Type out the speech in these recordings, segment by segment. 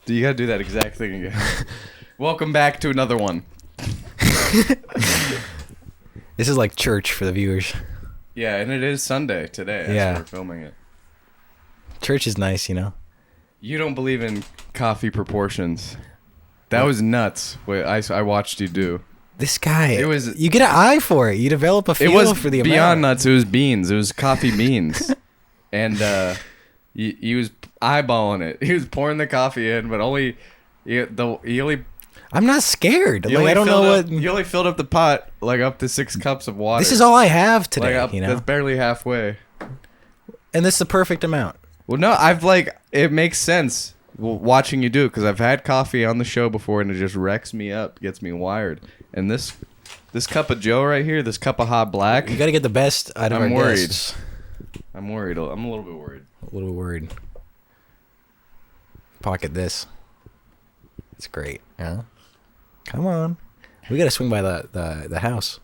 You gotta do that exact thing again. Welcome back to another one. This is like church for the viewers. Yeah, and it is Sunday today. As we're filming it. Church is nice, you know. You don't believe in coffee proportions. That was nuts. What I watched you do. This guy, it was. You get an eye for it. You develop a feel for the amount. Beyond nuts. It was beans. It was coffee beans, and he was eyeballing it. He was pouring the coffee in, but he only. I'm not scared. Like, I don't know what. You only filled up the pot like up to 6 cups of water. This is all I have today. Like that's barely halfway. And this is the perfect amount. Well, no, it makes sense watching you do it because I've had coffee on the show before and it just wrecks me up, gets me wired. And this cup of Joe right here, this cup of hot black. You got to get the best out of our guests. I'm worried. I'm a little bit worried. A little worried. Pocket this. It's great. Yeah. Come on. We got to swing by the house.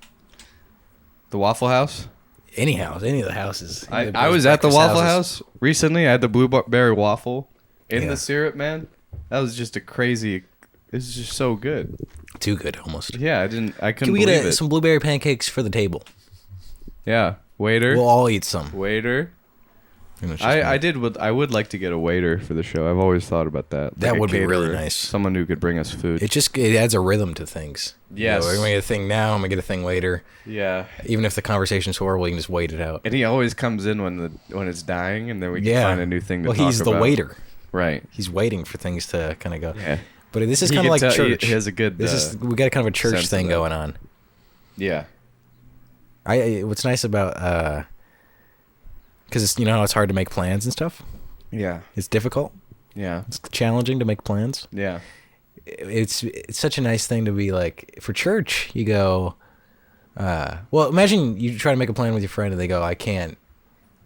The Waffle House? Any house. Any of the houses. I was at the Waffle House recently. I had the blueberry waffle in the syrup, man. That was just it was just so good. Too good, almost. Yeah, I couldn't believe it. Can we get some blueberry pancakes for the table? Yeah. Waiter. We'll all eat some. Waiter. I would like to get a waiter for the show. I've always thought about that. That would be really nice. Someone who could bring us food. It adds a rhythm to things. Yes. We're going to get a thing now, I'm going to get a thing later. Yeah. Even if the conversation's horrible, you can just wait it out. And he always comes in when it's dying, and then we can find a new thing to talk about. Well, he's the waiter. Right. He's waiting for things to kind of go. Yeah. But this is kind of like church. He has a good. We got kind of a church thing going on. Yeah. What's nice about because you know how it's hard to make plans and stuff. Yeah. It's difficult. Yeah. It's challenging to make plans. Yeah. It's such a nice thing to be like for church. You go. Well, imagine you try to make a plan with your friend and they go, "I can't.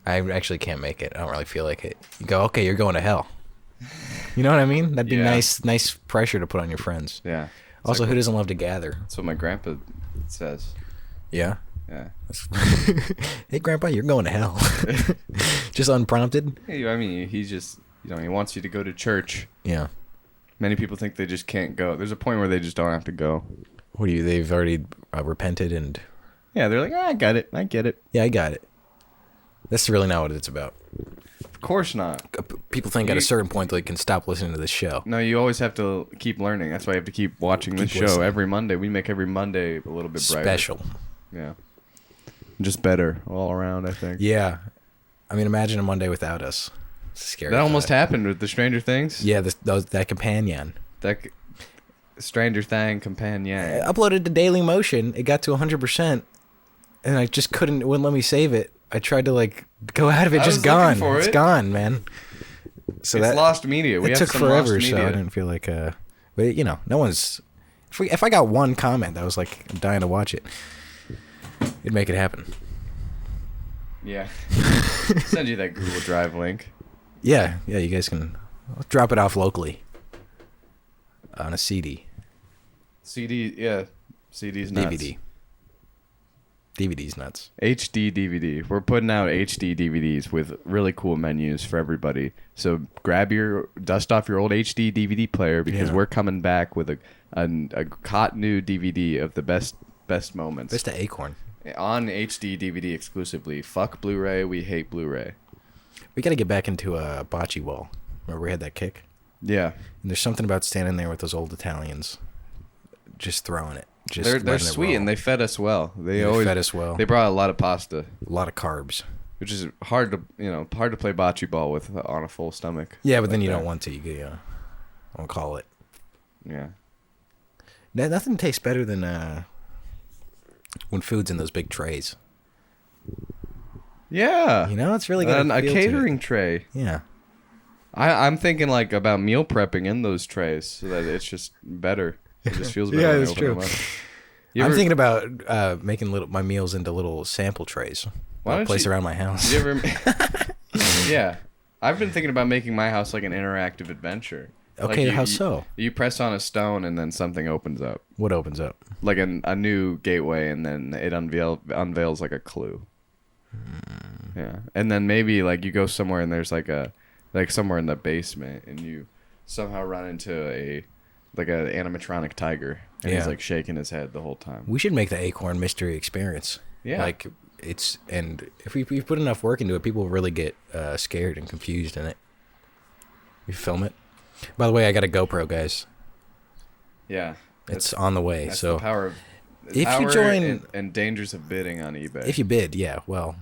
I actually can't make it. I don't really feel like it." You go, "Okay, you're going to hell." You know what I mean? That'd be nice pressure to put on your friends. Yeah. Also, who doesn't love to gather? That's what my grandpa says. Yeah? Yeah. Hey, Grandpa, you're going to hell. Just unprompted? Hey, I mean, he just, he wants you to go to church. Yeah. Many people think they just can't go. There's a point where they just don't have to go. They've already repented and... Yeah, they're like, I got it. I get it. Yeah, I got it. That's really not what it's about. Of course not. People think at a certain point they can stop listening to this show. No, you always have to keep learning. That's why you have to keep watching this show every Monday. We make every Monday a little bit brighter. Special. Yeah. Just better all around, I think. Yeah. I mean, imagine a Monday without us. It's scary. That almost happened with the Stranger Things. Yeah, that companion. That Stranger Thing companion. I uploaded to Daily Motion. It got to 100%, and I just wouldn't let me save it. I tried to go out of it, just gone. It's gone, man. So it's lost media. It took forever, so I didn't feel like. But no one's. If I got one comment, I was like, I'm dying to watch it. It'd make it happen. Yeah. Send you that Google Drive link. Yeah, you guys can drop it off locally on a CD. CD, yeah. CD's nuts. DVD. DVD's nuts. HD DVD. We're putting out HD DVDs with really cool menus for everybody. So dust off your old HD DVD player because we're coming back with a hot new DVD of the best moments. Best of Acorn. On HD DVD exclusively. Fuck Blu-ray. We hate Blu-ray. We got to get back into a bocce ball. Remember we had that kick? Yeah. And there's something about standing there with those old Italians, just throwing it. They're sweet and they fed us well. They always fed us well. They brought a lot of pasta, a lot of carbs, which is hard to play bocce ball with on a full stomach. Yeah, but then you don't want to. You won't call it. Yeah. Nothing tastes better than when food's in those big trays. Yeah. It's really good. A catering tray. Yeah. I'm thinking about meal prepping in those trays so that it's just better. It just feels better. Yeah, that's true. I'm thinking about making my meals into little sample trays. I'll place around my house. Yeah. I've been thinking about making my house like an interactive adventure. Okay, how so? You press on a stone and then something opens up. What opens up? Like a new gateway, and then it unveils like a clue. Yeah. And then maybe you go somewhere and there's somewhere in the basement and you somehow run into an animatronic tiger, and he's like shaking his head the whole time. We should make the Acorn mystery experience. Yeah. Like and if we put enough work into it, people will really get scared and confused in it. We film it. By the way, I got a GoPro, guys. Yeah. It's on the way. That's so the power of if you join and dangers of bidding on eBay. If you bid, yeah. Well,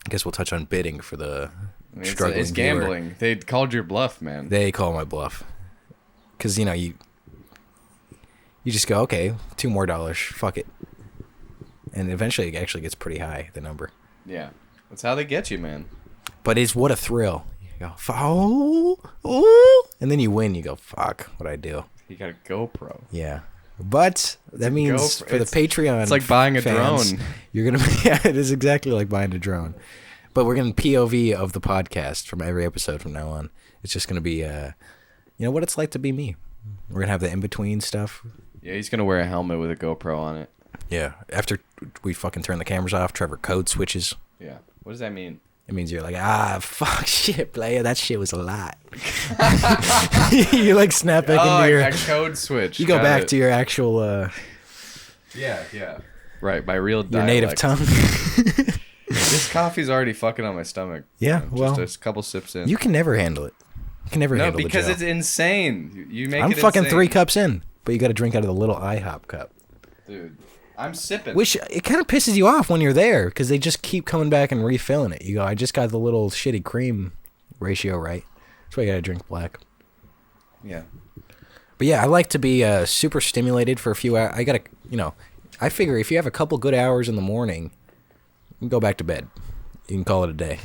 I guess we'll touch on bidding for the struggling it's gambling. Viewer. They called your bluff, man. They call my bluff. Because, you just go, okay, $2 more, fuck it. And eventually it actually gets pretty high, the number. Yeah. That's how they get you, man. But it's what a thrill. You go, oh, and then you win. You go, fuck, what'd I do? You got a GoPro. Yeah. But that means for the Patreon it's like buying a fans, drone. You're going to yeah, it is exactly like buying a drone. But we're going to POV of the podcast from every episode from now on. It's just going to be, what it's like to be me. We're going to have the in-between stuff. Yeah, he's going to wear a helmet with a GoPro on it. Yeah. After we fucking turn the cameras off, Trevor code switches. Yeah. What does that mean? It means you're like, fuck, shit, player. That shit was a lot. You like snap back into your code switch. You go back to your actual. Yeah. Right, my real your native tongue. This coffee's already fucking on my stomach. Yeah, just a couple sips in. You can never handle it. You can never handle it. No, because it's insane. You make I'm it fucking insane. 3 cups in, but you got to drink out of the little IHOP cup. Dude, I'm sipping. Which, it kind of pisses you off when you're there, because they just keep coming back and refilling it. You go, I just got the little shitty cream ratio right. That's why you got to drink black. Yeah. But yeah, I like to be super stimulated for a few hours. I got to, I figure if you have a couple good hours in the morning, you can go back to bed. You can call it a day.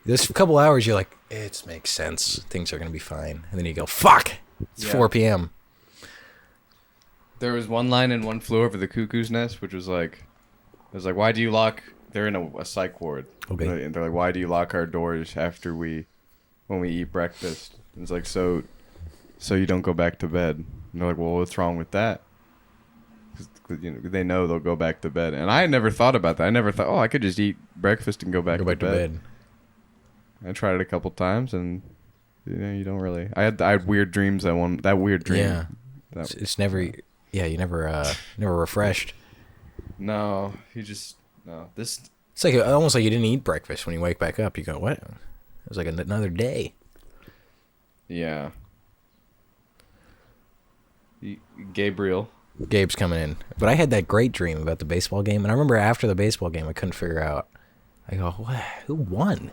There's a couple hours you're like, it makes sense. Things are going to be fine. And then you go, fuck! It's 4 p.m. There was one line in One Flew Over the Cuckoo's Nest, which was like, why do you lock... They're in a psych ward. Okay. And they're like, why do you lock our doors when we eat breakfast? And it's like, so you don't go back to bed. And they're like, well, what's wrong with that? Because they know they'll go back to bed. And I never thought about that. I never thought, I could just eat breakfast and go back to bed. I tried it a couple times, and you don't really. I had weird dreams. That weird dream. Yeah. It's never. Yeah, you never refreshed. No, this. It's like almost like you didn't eat breakfast when you wake back up. You go, what? It was like another day. Yeah. Gabe's coming in. But I had that great dream about the baseball game, and I remember after the baseball game, I couldn't figure out. I go, what? Who won?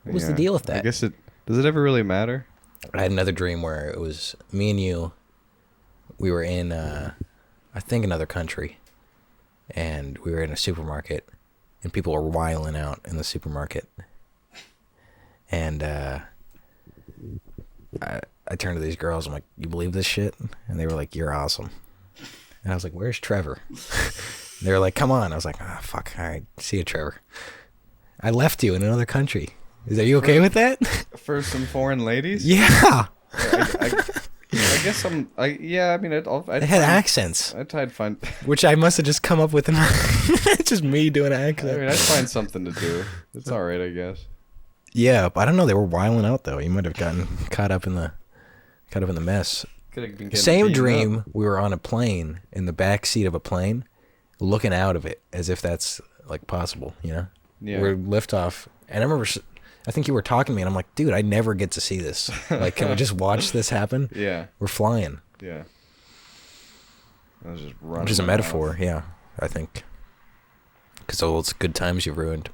What was the deal with that? I guess does it ever really matter? I had another dream where it was me and you. We were in, I think, another country, and we were in a supermarket, and people were wiling out in the supermarket. And I turned to these girls. I'm like, "You believe this shit?" And they were like, "You're awesome." And I was like, "Where's Trevor?" They were like, "Come on." I was like, fuck. All right, see you, Trevor. I left you in another country. Are you okay with that? For some foreign ladies? Yeah. I guess I mean, They had accents. I'd try to find... Which I must have just come up with. It's just me doing an accent. I mean, I'd find something to do. It's all right, I guess. Yeah, but I don't know. They were wiling out, though. You might have gotten caught up in the mess. Same dream. Up. We were on a plane, in the back seat of a plane, looking out of it as if that's, like, possible, Yeah. We're liftoff. And I remember... I think you were talking to me, and I'm like, dude, I never get to see this. Like, can we just watch this happen? Yeah. We're flying. Yeah. I was just running. Which is a metaphor, yeah, I think. Because all those good times you ruined.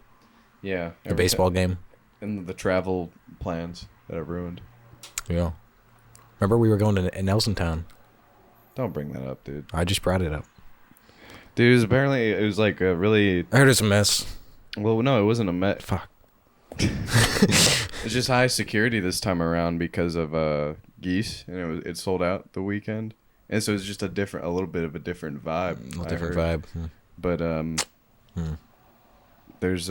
Yeah. The baseball game. And the travel plans that I ruined. Yeah. Remember we were going to Nelson Town? Don't bring that up, dude. I just brought it up. Dude, it was like a really... I heard it's a mess. Well, no, it wasn't a mess. Fuck. It's just high security this time around because of geese, and it sold out the weekend, and so it's just a little bit of a different vibe. Vibe. But there's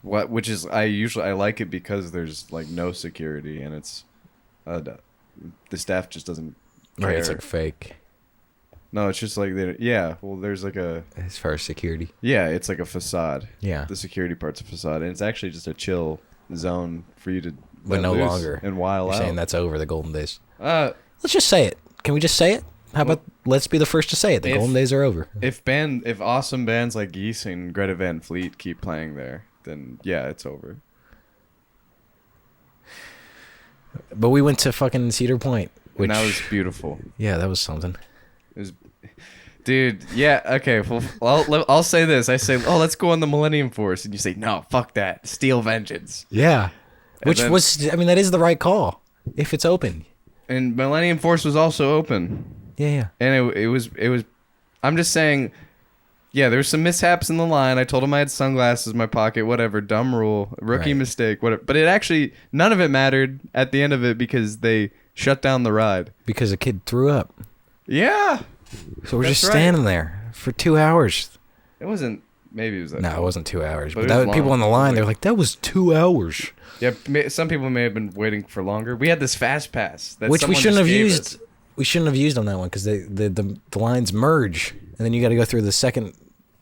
which is I like it because there's like no security, and it's the staff just doesn't care. Right, it's like fake. No, it's just like there's like a... As far as security. Yeah, it's like a facade. Yeah. The security part's a facade, and it's actually just a chill zone for you to but no longer. And while You're out. saying that's over, the golden days. Uh, Let's just say it. Can we just say it? How about let's be the first to say it? The golden days are over. If awesome bands like Geese and Greta Van Fleet keep playing there, then yeah, it's over. But we went to fucking Cedar Point, which And that was beautiful. yeah, that was something. It was, dude. Yeah. Okay. Well, I'll say this. I say, oh, let's go on the Millennium Force, and you say, no, fuck that. Steel Vengeance. Yeah, which then- was, I mean, that is the right call if it's open. And Millennium Force was also open. Yeah. And it was. I'm just saying. Yeah, there were some mishaps in the line. I told him I had sunglasses in my pocket. Whatever, dumb rule, rookie mistake. Whatever. But it actually, none of it mattered at the end of it because they shut down the ride. Because a kid threw up. Yeah. So we're That's just right. standing there for 2 hours. It wasn't. Maybe it was that. No, it wasn't 2 hours. But But it was that, people long. on the line, they're like, that was 2 hours. Yeah, some people may have been waiting for longer. We had this fast pass that Which we someone shouldn't just have gave used. us. We shouldn't have used on that one because the lines merge. And then you got to go through the second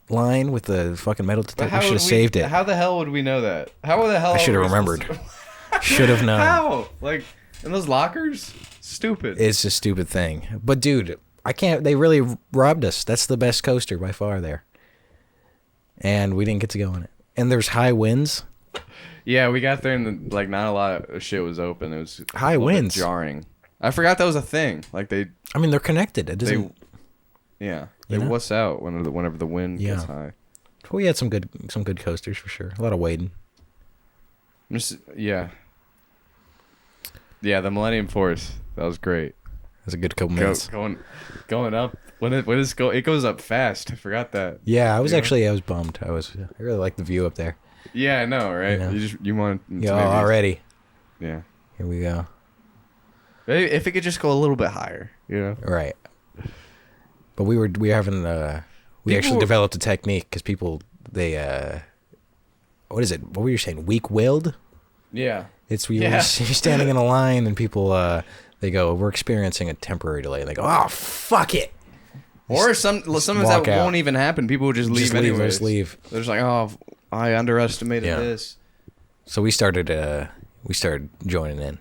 line with the fucking metal But detector. how We should would have saved it. How the hell would we know that? How the hell? I should have are we remembered. supposed Should have known. How? Like in those lockers? Stupid. It's a stupid thing. But dude, I can't. They really robbed us. That's the best coaster by far there. And we didn't get to go on it. And there's high winds. Yeah, we got there and like not a lot of shit was open. It was High a little bit winds. jarring. I forgot that was a thing. Like they I mean, they're connected. It doesn't. yeah, You they know? wuss out whenever the wind gets high. We had some good coasters for sure. A lot of wading. Yeah, the Millennium Force. That was great. That's a good couple minutes. Going up. It goes up fast. I forgot that. Yeah, I was Yeah. bummed. I really liked the view up there. Yeah, I know, right? You know. You want Yeah, already. Yeah. Here we go. Maybe if it could just go a little bit higher, you know. Right. But we were having we actually developed a technique because people what is it? What were you saying? Weak-willed? Yeah. It's you're standing in a line and people they go, we're experiencing a temporary delay, and they go, oh fuck it. Or sometimes walk that out. won't even happen. People will just leave anyways. Just leave. They're just like, oh, I underestimated Yeah. this. So we started joining in.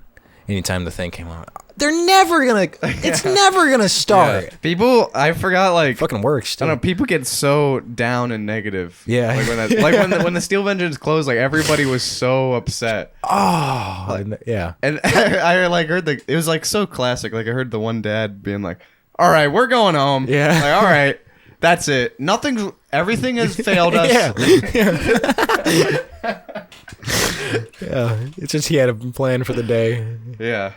Anytime the thing came on, they're never gonna. It's never gonna start. Yeah. People, I forgot, like, Fucking works. I don't know, Dude. people get so down and negative. Yeah. Like when the Steel Vengeance closed, like everybody was so upset. Oh, yeah. And I like heard it was like so classic. Like I heard the one dad being like, "All right, we're going home." Yeah. Like, all right, that's it. Everything has failed us. Yeah. It's just he had a plan for the day. Yeah.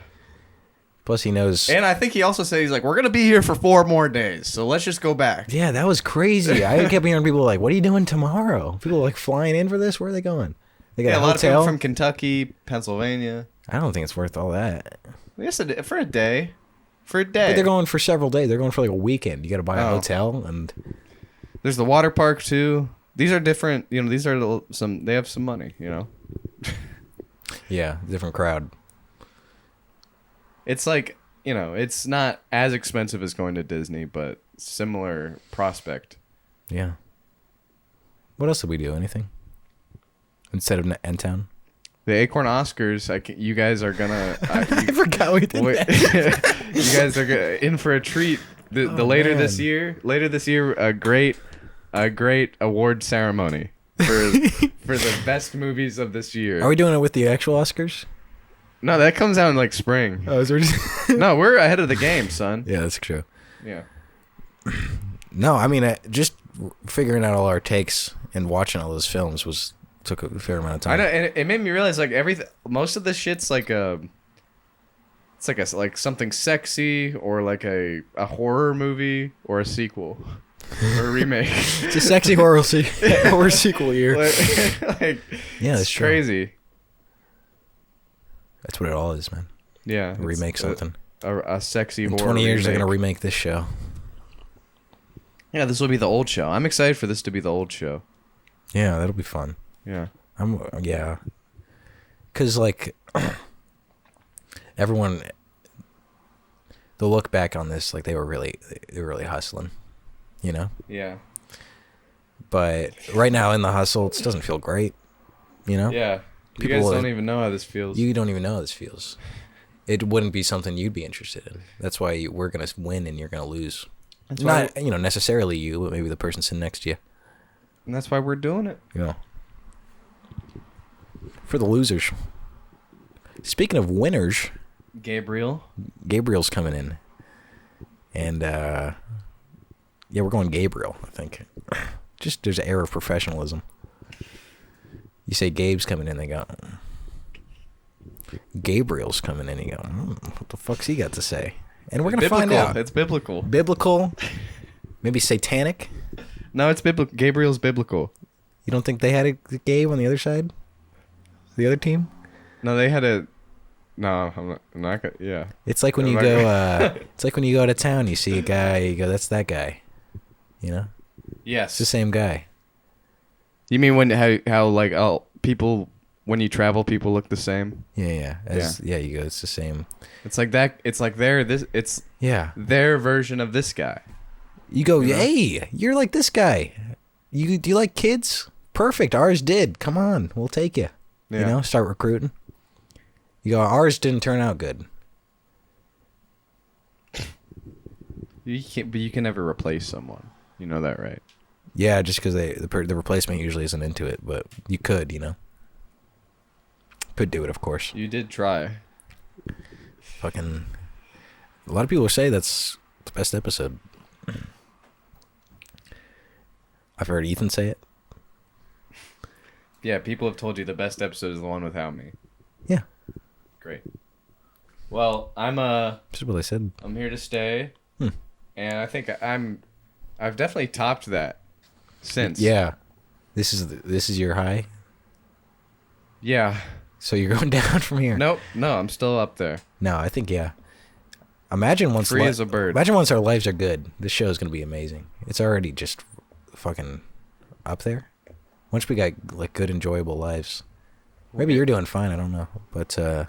Plus he knows. And I think he also said he's like, we're gonna be here for 4 more days, so let's just go back. Yeah, that was crazy. I kept hearing people like, "What are you doing tomorrow?" People like flying in for this. Where are they going? They got Yeah, a a lot of people hotel. from Kentucky, Pennsylvania. I don't think it's worth all that. I guess for a day. For a But day. they're going for several days. They're going for like a weekend. You got to buy a Oh. hotel and. There's the water park too. These are different. You know, these are some. They have some money. You know. Yeah, different crowd. It's like, you know, it's not as expensive as going to Disney, but similar prospect. Yeah. What else did we do? Anything? Instead of N-Town? The Acorn Oscars, you guys are gonna. I forgot we did that. You guys are in for a treat. The later this year, a great award ceremony for the best movies of this year. Are we doing it with the actual Oscars? No, that comes out in like spring. Oh, is there No, we're ahead of the game, son. Yeah, that's true. Yeah. No, I mean, just figuring out all our takes and watching all those films took a fair amount of time. I know, and it made me realize like most of this shit's like it's like something sexy or like a horror movie or a sequel or a remake. It's a sexy horror sequel year. like, Yeah, that's it's true. crazy. That's what it all is, man. Yeah, Remake something. A sexy In horror. 20 years, they're remake. going to remake this show. Yeah, this will be the old show. I'm excited for this to be the old show. Yeah, that'll be fun. Yeah. Yeah. Because, like, everyone, they'll look back on this like they were really hustling, you know? Yeah. But right now in the hustle, it doesn't feel great, you know? Yeah. You guys don't even know how this feels. You don't even know how this feels. It wouldn't be something you'd be interested in. That's why we're gonna win and you're gonna lose. That's not necessarily you, but maybe the person sitting next to you. And that's why we're doing it. Yeah. For the losers. Speaking of winners, Gabriel's coming in, and yeah, we're going Gabriel. I think. Just there's an air of professionalism. You say Gabe's coming in, they go. Gabriel's coming in, you go. What the fuck's he got to say? And we're gonna find out. It's biblical. Biblical. Maybe satanic. No, it's biblical. Gabriel's biblical. You don't think they had a Gabe on the other side? The other team? No, they had a. No, I'm not gonna. Yeah. It's like when you go. It's like when you go to town. You see a guy. You go, "That's that guy." You know. Yes. It's the same guy. You mean how like people when you travel people look the same? Yeah. You go. It's the same. It's like that. It's like it's their version of this guy. You go, hey, you're like this guy. Do you like kids? Perfect. Ours did. Come on, we'll take you. Yeah. You know, start recruiting. You go, ours didn't turn out good. But you can never replace someone. You know that, right? Yeah, just because the replacement usually isn't into it, but you could, you know. Could do it, of course. You did try. Fucking. A lot of people say that's the best episode. I've heard Ethan say it. Yeah, people have told you the best episode is the one without me. Yeah. Great. Well, That's what I said. I'm here to stay. And I think I've definitely topped that since. Yeah. This is your high? Yeah. So you're going down from here? Nope. No, I'm still up there. No, I think, yeah. Imagine once free as a bird. Imagine once our lives are good. This show is going to be amazing. It's already just fucking up there. Once we got like good, enjoyable lives. Maybe you're doing fine. I don't know, but I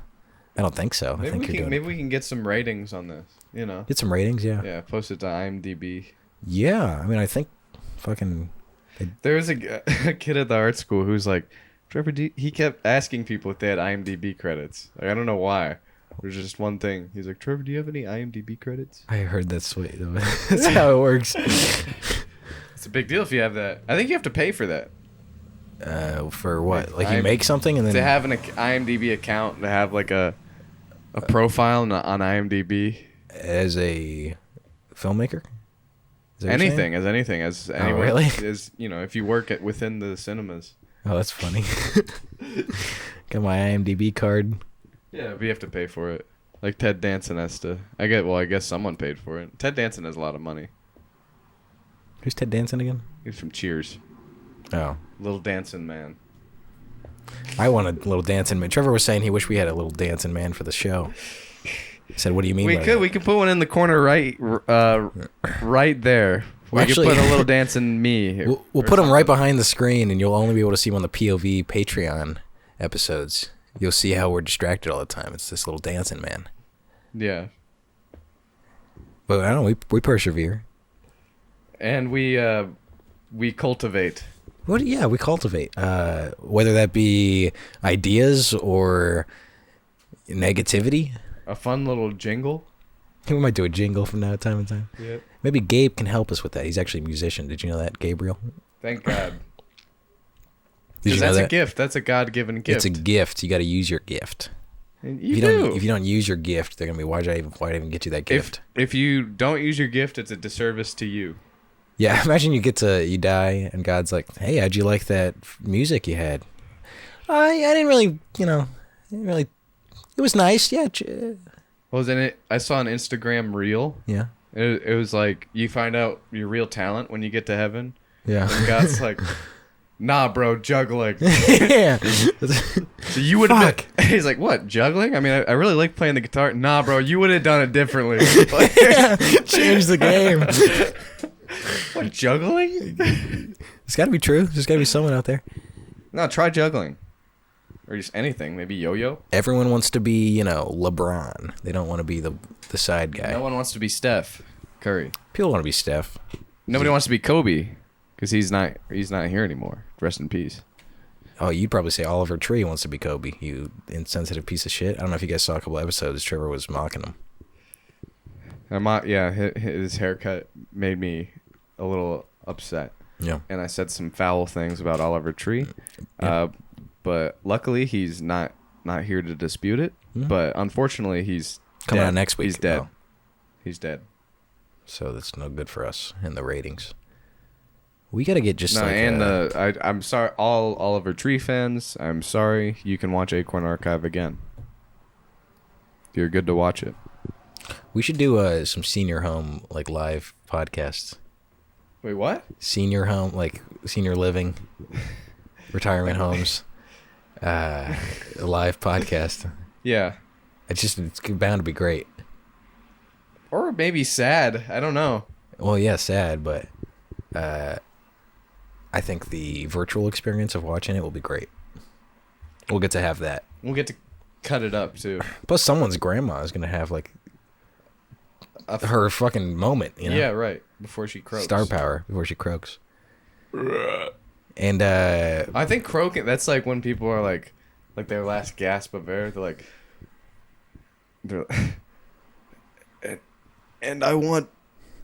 don't think so. Maybe we can get some ratings on this. You know, get some ratings. Yeah. Yeah. Post it to IMDb. Yeah, I mean, I think fucking. There was a kid at the art school who's like, Trevor. He kept asking people if they had IMDb credits. Like, I don't know why. There's just one thing. He's like, Trevor, do you have any IMDb credits? I heard that's sweet. That's how it works. It's a big deal if you have that. I think you have to pay for that. For what? Like you make something and then to have an IMDb account, to have like a profile on IMDb as a filmmaker. Anything as anyone. Oh, really? Is if you work within the cinemas. Oh, that's funny. Got my IMDb card. Yeah, we have to pay for it. Like Ted Danson has to. I guess someone paid for it. Ted Danson has a lot of money. Who's Ted Danson again? He's from Cheers. Oh. Little Dancing Man. I want a little dancing man. Trevor was saying he wished we had a little dancing man for the show. He said, "What do you mean?" We could put one in the corner right there. We could put a little dancing me. We'll put him right behind the screen, and you'll only be able to see him on the POV Patreon episodes. You'll see how we're distracted all the time. It's this little dancing man. Yeah. But I don't know. We persevere. And we cultivate. What? Yeah, we cultivate. Whether that be ideas or negativity. A fun little jingle. We might do a jingle from now time to time. Yep. Maybe Gabe can help us with that. He's actually a musician. Did you know that, Gabriel? Thank God. Did you know that's that? A gift. That's a God-given gift. It's a gift. You got to use your gift. And if you don't use your gift, they're gonna be, why'd I even get you that gift? If you don't use your gift, it's a disservice to you. Yeah, imagine you die and God's like, "Hey, how'd you like that music you had?" I didn't really, it was nice. Yeah. Well, then I saw an Instagram reel. Yeah. It was like you find out your real talent when you get to heaven. Yeah. And God's like, "Nah, bro, juggling." Yeah. So you would have been. He's like, "What, juggling? I mean, I really like playing the guitar." Nah, bro, you would have done it differently. Yeah. Change the game. What, juggling? It's got to be true. There's got to be someone out there. No, try juggling. Or just anything. Maybe yo-yo. Everyone wants to be, LeBron. They don't want to be the side guy. No one wants to be Steph Curry. People want to be Steph. Nobody wants to be Kobe because he's not here anymore. Rest in peace. Oh, you'd probably say Oliver Tree wants to be Kobe, you insensitive piece of shit. I don't know if you guys saw a couple episodes. Trevor was mocking him. His haircut made me a little upset. Yeah. And I said some foul things about Oliver Tree. Yeah. But luckily he's not here to dispute it. Mm-hmm. But unfortunately he's coming dead. out next week. He's dead. Oh. He's dead. So that's no good for us in the ratings. We got to get just I'm sorry, all Oliver Tree fans. I'm sorry. You can watch Acorn Archive again. You're good to watch it. We should do some senior home like live podcasts. Wait, what? Senior home, like senior living, retirement homes, a live podcast. Yeah. It's bound to be great. Or maybe sad. I don't know. Well, yeah, sad, but I think the virtual experience of watching it will be great. We'll get to have that. We'll get to cut it up too. Plus, someone's grandma is gonna have like her fucking moment. You know? Yeah, right. Before she croaks. Star power before she croaks. And I think croaking. That's like when people are like their last gasp of air. They're and I want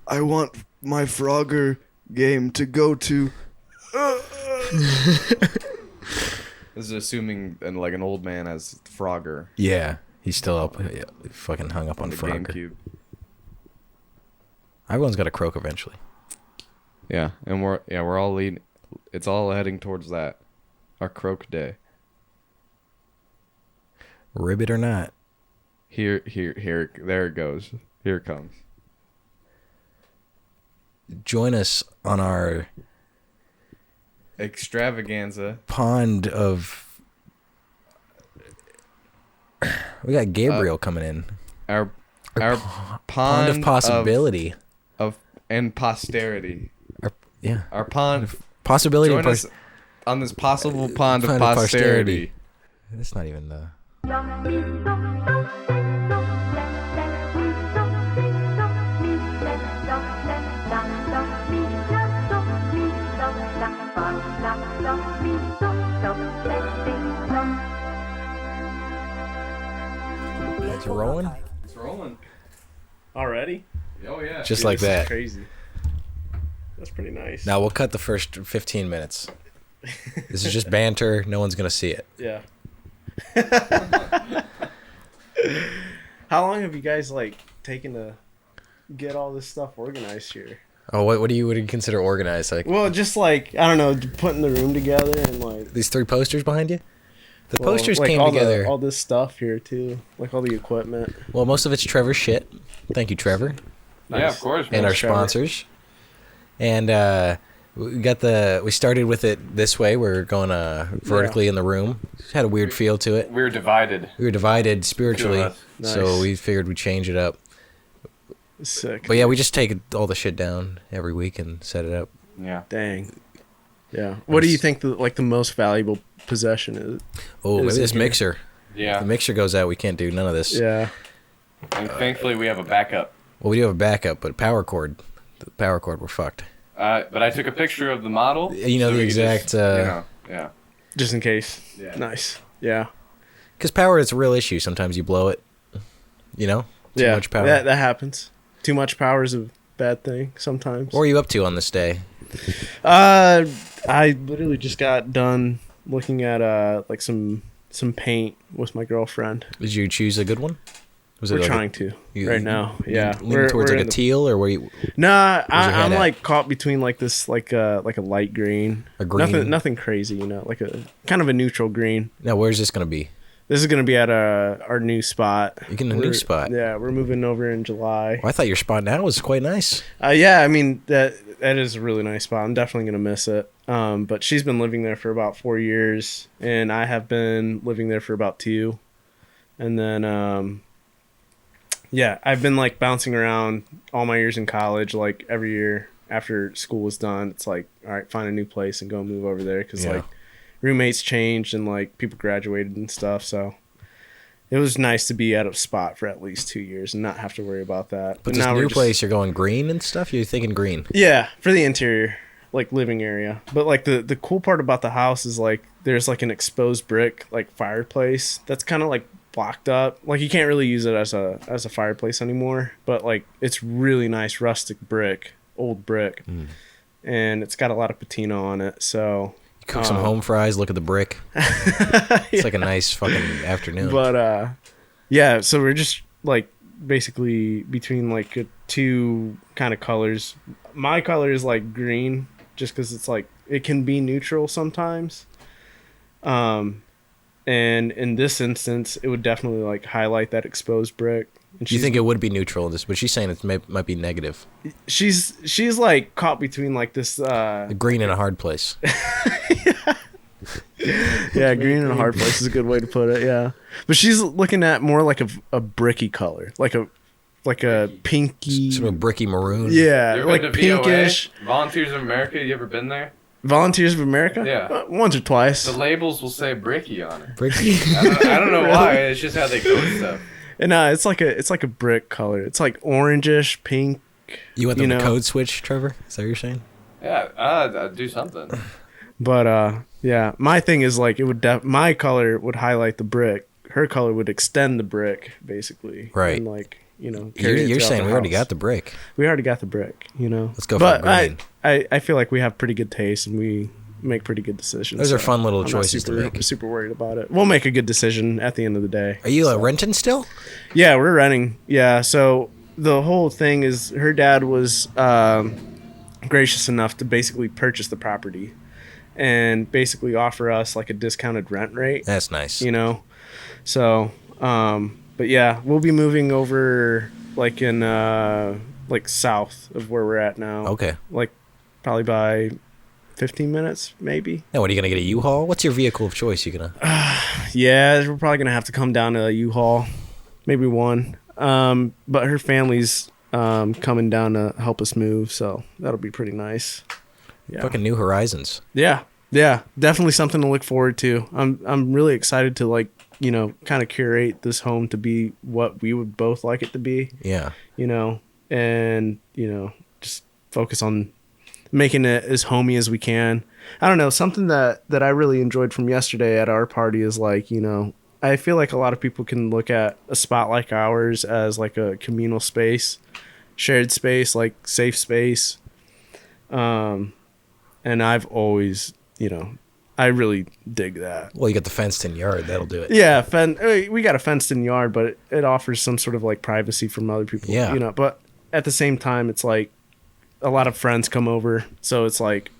my Frogger game to go to. This is assuming like an old man as Frogger. Yeah, he's still up. Yeah, fucking hung up on Frogger. GameCube. Everyone's got to croak eventually. Yeah, and we're all leading. It's all heading towards that. Our croak day. Ribbit or not. Here, there it goes. Here it comes. Join us on our extravaganza pond of. We got Gabriel coming in. Our pond of possibility and posterity. Our pond of possibility. Join us on this possible pond of posterity. That's not even the. It's rolling. It's rolling. Already? Oh yeah. Just like this that. Is crazy. That's pretty nice. Now we'll cut the first 15 minutes. This is just banter. No one's gonna see it. Yeah. How long have you guys taken to get all this stuff organized here? Oh, what do you consider organized? Like, well, just I don't know, putting the room together and these 3 posters behind you. The posters came all together. All this stuff here too, like all the equipment. Well, most of it's Trevor's shit. Thank you, Trevor. Nice. Yeah, of course. And our sponsors. And we started with it this way. We're going vertically in the room. It had a weird feel to it. We were divided. We were divided spiritually, Nice. So we figured we'd change it up. Sick. But yeah, we just take all the shit down every week and set it up. Yeah. Dang. Yeah. What do you think the most valuable possession is? Oh, maybe this here? mixer. Yeah. If the mixer goes out, we can't do none of this. Yeah. And thankfully, we have a backup. Well, we do have a backup, but the power cord, we're fucked. But I took a picture of the model. You know, so the we exact. Just, yeah. Just in case. Yeah. Nice. Yeah. Because power is a real issue. Sometimes you blow it. You know? Too much power. That happens. Too much power is a bad thing sometimes. What are you up to on this day? I literally just got done looking at some paint with my girlfriend. Did you choose a good one? We're trying to right now. Yeah, leaning towards we're like a teal, or were you? Nah, I'm caught between this like a light green. A green. Nothing crazy, like a kind of a neutral green. Now, where's this gonna be? This is gonna be at our new spot. You getting a new spot? Yeah, we're moving over in July. Well, I thought your spot now was quite nice. Yeah, I mean that is a really nice spot. I'm definitely gonna miss it. But she's been living there for about 4 years, and I have been living there for about 2. And then yeah, I've been bouncing around all my years in college. Every year after school was done, it's all right, find a new place and go move over there because roommates changed and people graduated and stuff. So it was nice to be at a spot for at least 2 years and not have to worry about that. But this now new place, you're going green and stuff. You're thinking green. Yeah, for the interior. like living area. But like the cool part about the house is like there's like an exposed brick like fireplace that's kind of like blocked up. Like you can't really use it as a fireplace anymore. But like it's really nice rustic brick, old brick, and it's got a lot of patina on it. So You cook some home fries. Look at the brick. It's like a nice fucking afternoon. But yeah. So we're just like basically between like two kind of colors. My color is like green, just because it's like it can be neutral sometimes. And in this instance, it would definitely like highlight that exposed brick. And You think it would be neutral in this, but she's saying it might be negative. She's like caught between like this The green in a hard place. yeah, green in a hard place is a good way to put it. Yeah, but she's looking at more like a bricky color, like a pinky, Sort of bricky maroon. yeah, You ever like been to VOA? pinkish. Volunteers of America, you ever been there? Volunteers of America? Yeah. Once or twice. The labels will say Bricky on it. Bricky. I don't know why. It's just how they code stuff. And it's like a brick color. It's like orangish, pink. You want them You to know. code switch, Trevor? Is that what you're saying? Yeah, I'd do something. But yeah, my thing is like it would my color would highlight the brick. Her color would extend the brick, basically. Right. And like, you know, carry it You're throughout saying the we already house. got the brick. We already got the brick, you know. Let's go for but green. I feel like we have pretty good taste and we make pretty good decisions. Those are so fun little I'm not choices to make. Super worried about it. We'll make a good decision at the end of the day. Are you renting still? Yeah, we're renting. Yeah, so the whole thing is her dad was gracious enough to basically purchase the property and basically offer us like a discounted rent rate, That's nice. you know. So, but yeah, we'll be moving over like in like south of where we're at now. Okay. Like probably by 15 minutes maybe. Now, what are you gonna get, a U-Haul? What's your vehicle of choice? You gonna? Yeah, we're probably gonna have to come down to a U-Haul, maybe one. But her family's coming down to help us move, so that'll be pretty nice. Yeah. Fucking New Horizons. Yeah, definitely something to look forward to. I'm really excited to like, you know, kind of curate this home to be what we would both like it to be, Yeah. you know, and you know, just focus on making it as homey as we can. I don't know, something that I really enjoyed from yesterday at our party is like, you know, I feel like a lot of people can look at a spot like ours as like a communal space, shared space, like safe space. And I've always, you know, I really dig that. Well, you got the fenced-in yard. That'll do it. Yeah, we got a fenced-in yard, but it offers some sort of like privacy from other people. Yeah. You know, but at the same time, it's like a lot of friends come over, so it's like,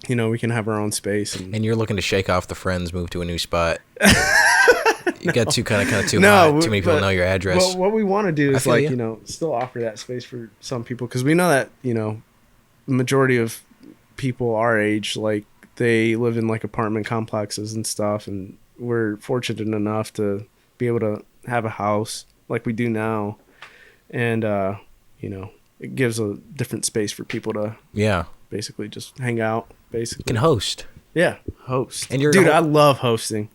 you know, we can have our own space. And And you're looking to shake off the friends, move to a new spot. You got too kind of too No, hot. Too many people but- know your address. well, what we want to do I is feel like, ya. you know, still offer that space for some people, because we know that, you know, the majority of people our age, like they live in like apartment complexes and stuff, and we're fortunate enough to be able to have a house like we do now, and you know, it gives a different space for people to Yeah. basically just hang out, basically. You can host. Yeah, host. And you're dude, the I whole- love hosting.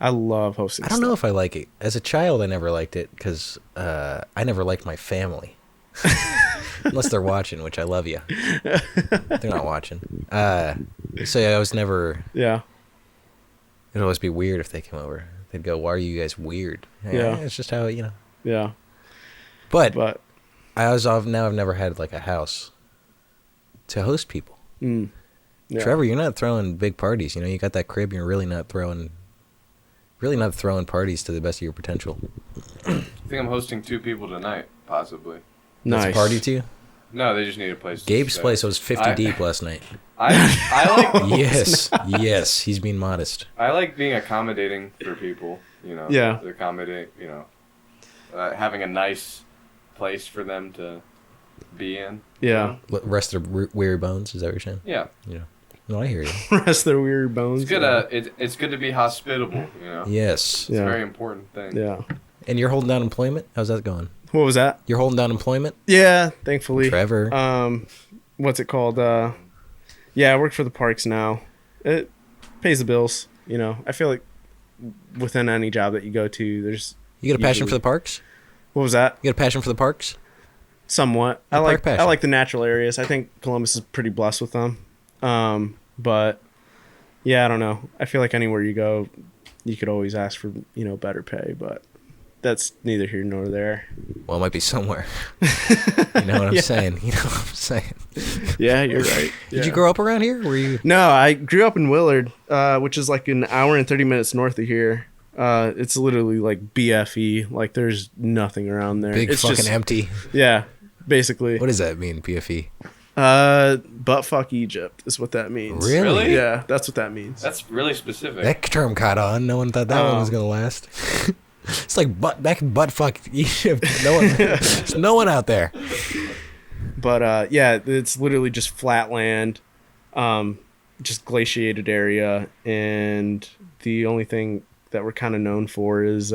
I love hosting. I don't know if I like it. As a child, I never liked it because I never liked my family. Unless they're watching, which I love you. They're not watching. So yeah, I was never... Yeah. It'd always be weird if they came over. They'd go, "Why are you guys weird?" Yeah. It's just how, you know. Yeah. But But I've never had like a house to host people. yeah. Trevor, you're not throwing big parties. You know, you got that crib. You're really not throwing parties to the best of your potential. I think I'm hosting 2 people tonight, possibly. Nice. That's a party to you. No, they just need a place. Gabe's stay. place was 50 I- deep last night. I like Yes, he's being modest. I like being accommodating for people. You know. Yeah. To accommodate. You know, having a nice place for them to be in. Yeah. Rest their weary bones. Is that what you're saying? Yeah. Yeah. No, I hear you. Rest their weird bones. It's good. It's good to be hospitable. You know. Yes. It's a very important thing. Yeah. And you're holding down employment? How's that going? What was that? You're holding down employment? Yeah, thankfully. Trevor. What's it called? Yeah, I work for the parks now. It pays the bills, you know. I feel like within any job that you go to, there's You got a passion usually- for the parks? What was that? You got a passion for the parks? somewhat. I Park passion. like the natural areas. I think Columbus is pretty blessed with them. But yeah, I don't know. I feel like anywhere you go, you could always ask for, better pay, but that's neither here nor there. Well, it might be somewhere. You know what I'm saying? You know what I'm saying? Yeah, you're right. Did you grow up around here? Were you? No, I grew up in Willard, which is like an hour and 30 minutes north of here. It's literally like BFE. Like there's nothing around there. Big it's fucking just, empty. Yeah, basically. What does that mean, PFE? Butt fuck Egypt is what that means. Really? Yeah, that's what that means. That's really specific. That term caught on. No one thought that one was gonna last. It's like butt fuck Egypt. There's no one out there. But yeah, it's literally just flat land, just glaciated area, and the only thing that we're kind of known for is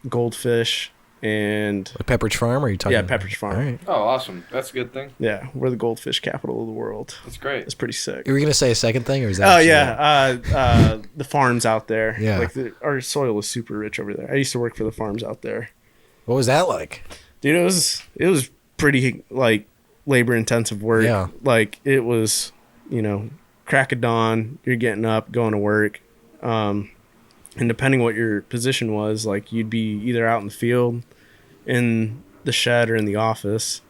goldfish and Like Pepperidge Farm? Or are you talking? yeah, Pepperidge Farm. All right. Oh, awesome. That's a good thing. Yeah, we're the goldfish capital of the world. That's great. It's pretty sick. You were gonna say a second thing, or is that? Oh actually yeah, the farms out there. Yeah. Like our soil is super rich over there. I used to work for the farms out there. What was that like? Dude, it was pretty like labor intensive work. Yeah. Like it was, crack of dawn, you're getting up, going to work. And depending what your position was, like you'd be either out in the field, in the shed, or in the office.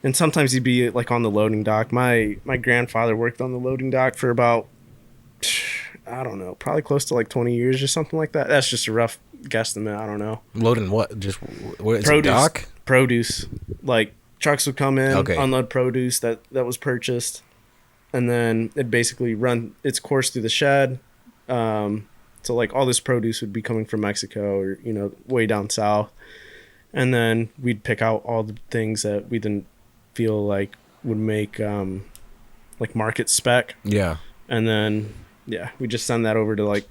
And sometimes you'd be like on the loading dock. My grandfather worked on the loading dock for about, I don't know, probably close to like 20 years or something like that. That's just a rough guesstimate. I don't know. Loading what? Just what? It's Produce. a dock? Produce. Like trucks would come in, Okay. unload produce that was purchased, and then it'd basically run its course through the shed. So like all this produce would be coming from Mexico or, way down south. And then we'd pick out all the things that we didn't feel like would make like market spec. Yeah. And then, yeah, we just send that over to like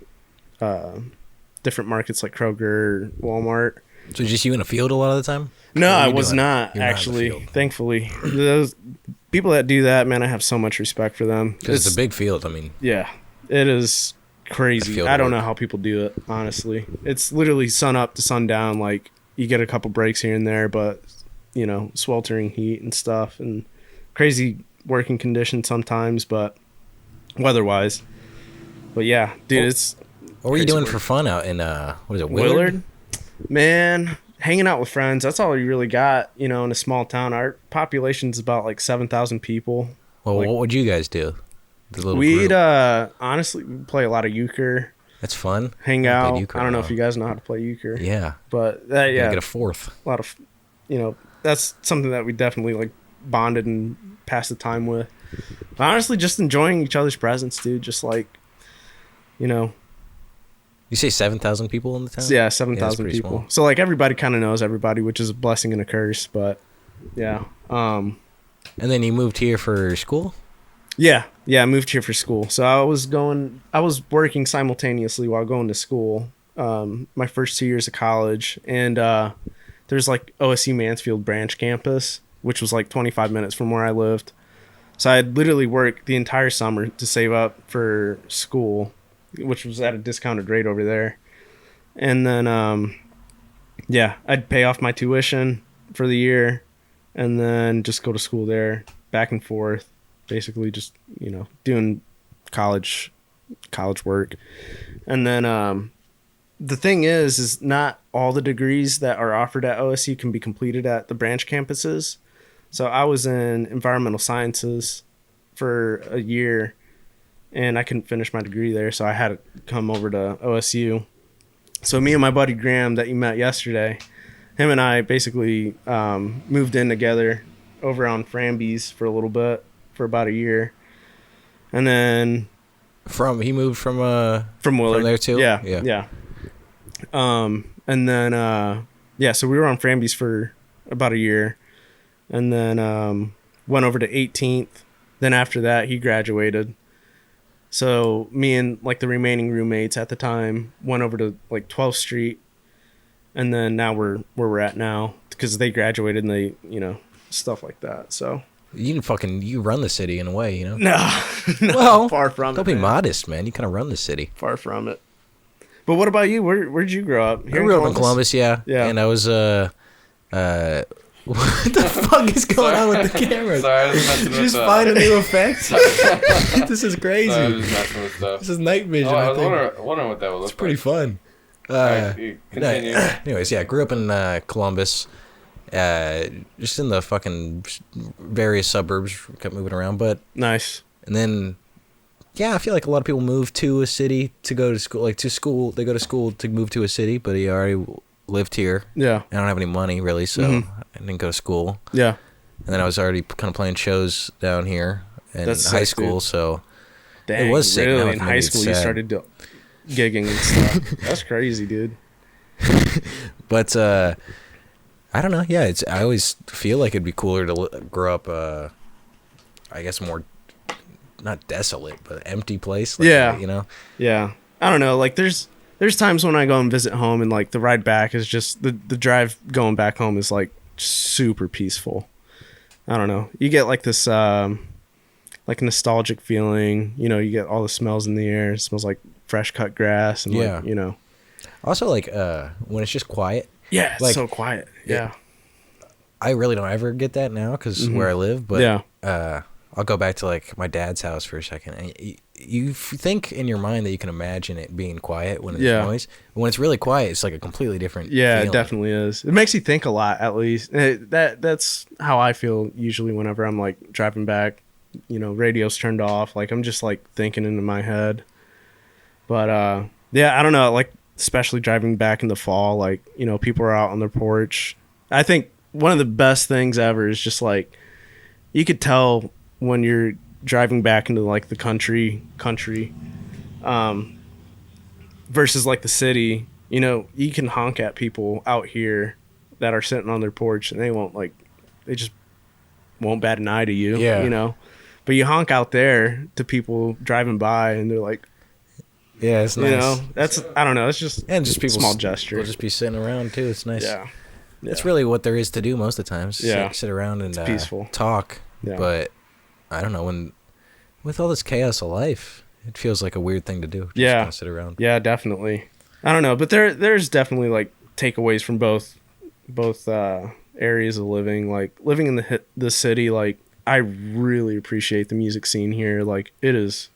different markets like Kroger, Walmart. So just you in a field a lot of the time? No, What are I you was doing? not You're not in the actually. field. Thankfully, those people that do that, man, I have so much respect for them. Because it's a big field. I mean, Yeah, it is crazy. field I don't work. know how people do it. Honestly, it's literally sun up to sundown. Like you get a couple breaks here and there, but sweltering heat and stuff, and crazy working conditions sometimes. But weather-wise, but yeah, dude, it's what were you crazy doing work. for fun out in what is it, Willard, man, hanging out with friends. That's all you really got, in a small town. Our population's about like 7,000 people. Well, like- what would you guys do? The little We'd group. honestly play a lot of euchre, That's fun. hang I out. played euchre I don't know a if you guys know how to play euchre, Yeah. but that Yeah. yeah, Get a fourth. a lot of that's something that we definitely like bonded and passed the time with. But honestly, just enjoying each other's presence, dude. Just like, You say 7,000 people in the town? yeah, that's 7,000 pretty people. small. So like everybody kind of knows everybody, which is a blessing and a curse. But yeah, And then you moved here for school? yeah. I moved here for school. So I was working simultaneously while going to school. My first 2 years of college, and there's like OSU Mansfield branch campus, which was like 25 minutes from where I lived. So I'd literally work the entire summer to save up for school, which was at a discounted rate over there. And then, I'd pay off my tuition for the year and then just go to school there, back and forth, basically just, doing college work. And then, the thing is not all the degrees that are offered at OSU can be completed at the branch campuses. So I was in environmental sciences for a year and I couldn't finish my degree there. So I had to come over to OSU. So me and my buddy Graham that you met yesterday, him and I basically moved in together over on Framby's for a little bit, for about a year. And then He moved from from Willard. from there too? Yeah. And then so we were on Framby's for about a year, and then went over to 18th. Then after that, he graduated. So me and like the remaining roommates at the time went over to like 12th Street, and then now we're where we're at now because they graduated and they stuff like that. So You run the city in a way, no, Well, far from don't it. be man. modest, man. You kind of run the city. Far from it. But what about you? Where'd you grow up? I grew up in Columbus, yeah. Yeah. And I was What the fuck is going on with the camera? Sorry, I was messing Did you with just find a new effect? This is crazy. Sorry, I was just messing with stuff. This is night vision. Oh, I I was think. wondering what that would look It's pretty like. fun. Alright, you continue. Anyways, yeah, grew up in Columbus. Just in the fucking various suburbs, kept moving around. But Nice. and then, yeah, I feel like a lot of people move to a city to go to school. Like to school, they go to school to move to a city, but he already lived here. Yeah. I don't have any money really, so I didn't go to school. Yeah. And then I was already kind of playing shows down here in That's high sick, school, dude. so Dang, it was sick. Now really? it In made high me school, you sad. started gigging and stuff. That's crazy, dude. But I don't know. Yeah, I always feel like it'd be cooler to grow up. I guess more not desolate, but empty place. Like, Yeah. you know. Yeah. I don't know. Like, there's times when I go and visit home, and like the ride back is just the drive going back home is like super peaceful. I don't know. You get like this like nostalgic feeling. You know, you get all the smells in the air. It smells like fresh cut grass, and Yeah. like, you know. Also, like when it's just quiet. Yeah, it's Like, so quiet. Yeah. I really don't ever get that now because where I live. But Yeah. I'll go back to like my dad's house for a second. And you think in your mind that you can imagine it being quiet when there's noise. But when it's really quiet, it's like a completely different. Yeah, feeling. it definitely is. It makes you think a lot, at least. That's how I feel usually whenever I'm like driving back. You know, radio's turned off. Like I'm just like thinking into my head. But yeah, I don't know. Like especially driving back in the fall, like, you know, people are out on their porch. I think one of the best things ever is just like you could tell when you're driving back into like the country versus like the city. You know, you can honk at people out here that are sitting on their porch and they just won't bat an eye to you. Yeah. You know, but you honk out there to people driving by and they're like, Yeah, it's nice. you know, that's, I don't know, it's just And just people small gesture. They'll just be sitting around too. It's nice. Yeah. That's really what there is to do most of the time. Yeah. Sit around and peaceful. talk. Yeah. But I don't know, when with all this chaos of life, it feels like a weird thing to do. Just Yeah. kinda sit around. Yeah, definitely. I don't know, but there's definitely like takeaways from both areas of living. Like living in the city, like I really appreciate the music scene here. Like it is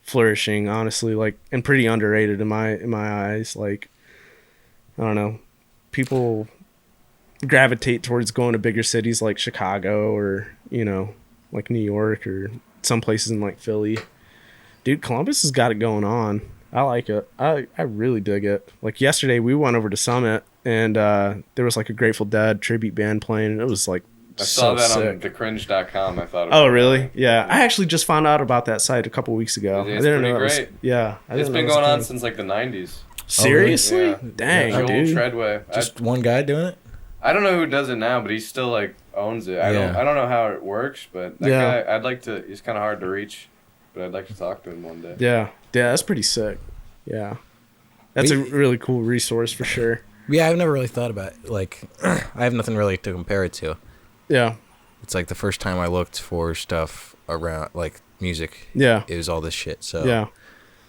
flourishing, honestly, like, and pretty underrated in my eyes. Like I don't know, people gravitate towards going to bigger cities like Chicago or, you know, like New York or some places in like Philly. Dude, Columbus has got it going on. I like it. I really dig it. Like yesterday we went over to Summit and there was like a Grateful Dead tribute band playing and it was like I saw so that sick. on thecringe.com. I thought. Oh really? Yeah. I actually just found out about that site a couple weeks ago. It's I didn't pretty know that was, great. yeah. I It's didn't been know that going was a on thing. since like the 90s. Seriously? Yeah. Dang, Joel dude. Treadway. Just one guy doing it? I don't know who does it now, but he still like owns it. I don't know how it works, but that Yeah. guy, I'd like to. He's kind of hard to reach, but I'd like to talk to him one day. Yeah. Yeah, that's pretty sick. Yeah. That's a really cool resource for sure. Yeah, I've never really thought about it. Like I have nothing really to compare it to. Yeah. It's like the first time I looked for stuff around like music. Yeah. It was all this shit. So Yeah.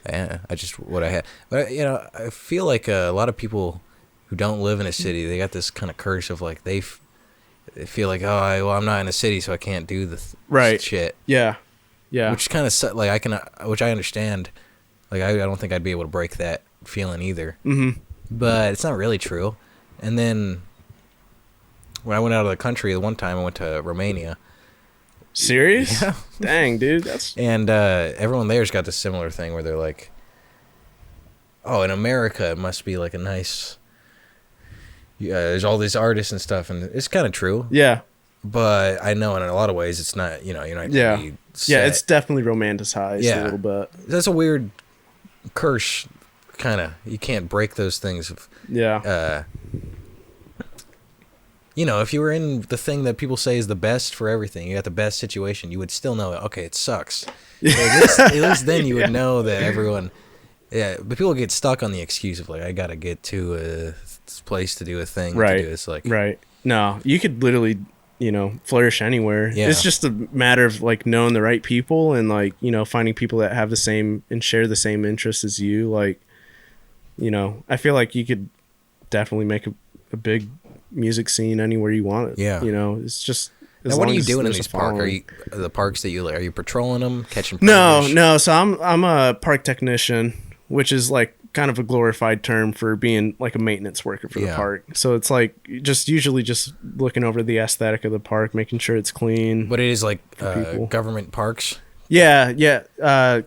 yeah, I just what I had. But you know, I feel like a lot of people who don't live in a city, they got this kind of curse of like they feel like, well, I'm not in a city, so I can't do the Right. shit. Yeah. Yeah. Which kind of like which I understand. Like I don't think I'd be able to break that feeling either. Mm-hmm. But it's not really true. And then when I went out of the country, the one time I went to Romania. Serious? Yeah. Dang, dude. That's And everyone there's got this similar thing where they're like, oh, in America it must be like a nice. There's all these artists and stuff, and it's kind of true. yeah. But I know in a lot of ways it's not. You know, you're not. Gonna Yeah. be Yeah, set. it's definitely romanticized a Yeah. little bit. That's a weird curse. Kind of, you can't break those things. Yeah. You know, if you were in the thing that people say is the best for everything, you got the best situation, you would still know, okay, it sucks. At least then you would know that everyone. Yeah, but people get stuck on the excuse of like, I gotta get to this place to do a thing. Right. To do. It's like, Right. No, you could literally, you know, flourish anywhere. Yeah. It's just a matter of like knowing the right people and like, you know, finding people that have the same and share the same interests as you. Like, you know, I feel like you could definitely make a big music scene anywhere you want it. Yeah. You know, it's just. Now, what are you doing in these parks? Are the parks that are you patrolling them, catching predators? No. So I'm a park technician, which is like kind of a glorified term for being like a maintenance worker for the park. So it's like usually just looking over the aesthetic of the park, making sure it's clean. But it is like government parks? Yeah.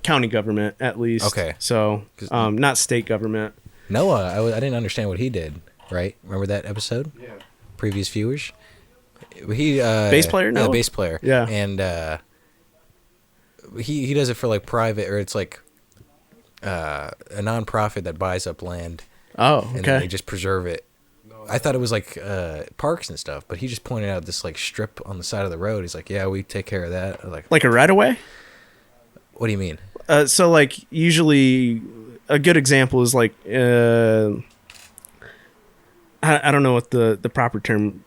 County government, at least. Okay. So not state government. Noah, I didn't understand what he did, right? Remember that episode? Yeah. Previous viewers? He bass player? No, bass player. Yeah, and he does it for like private, or it's like a nonprofit that buys up land. Oh, okay. And then they just preserve it. I thought it was like parks and stuff, but he just pointed out this like strip on the side of the road. He's like, "Yeah, we take care of that." I was like a right of way. What do you mean? So like usually a good example is like I don't know what the proper term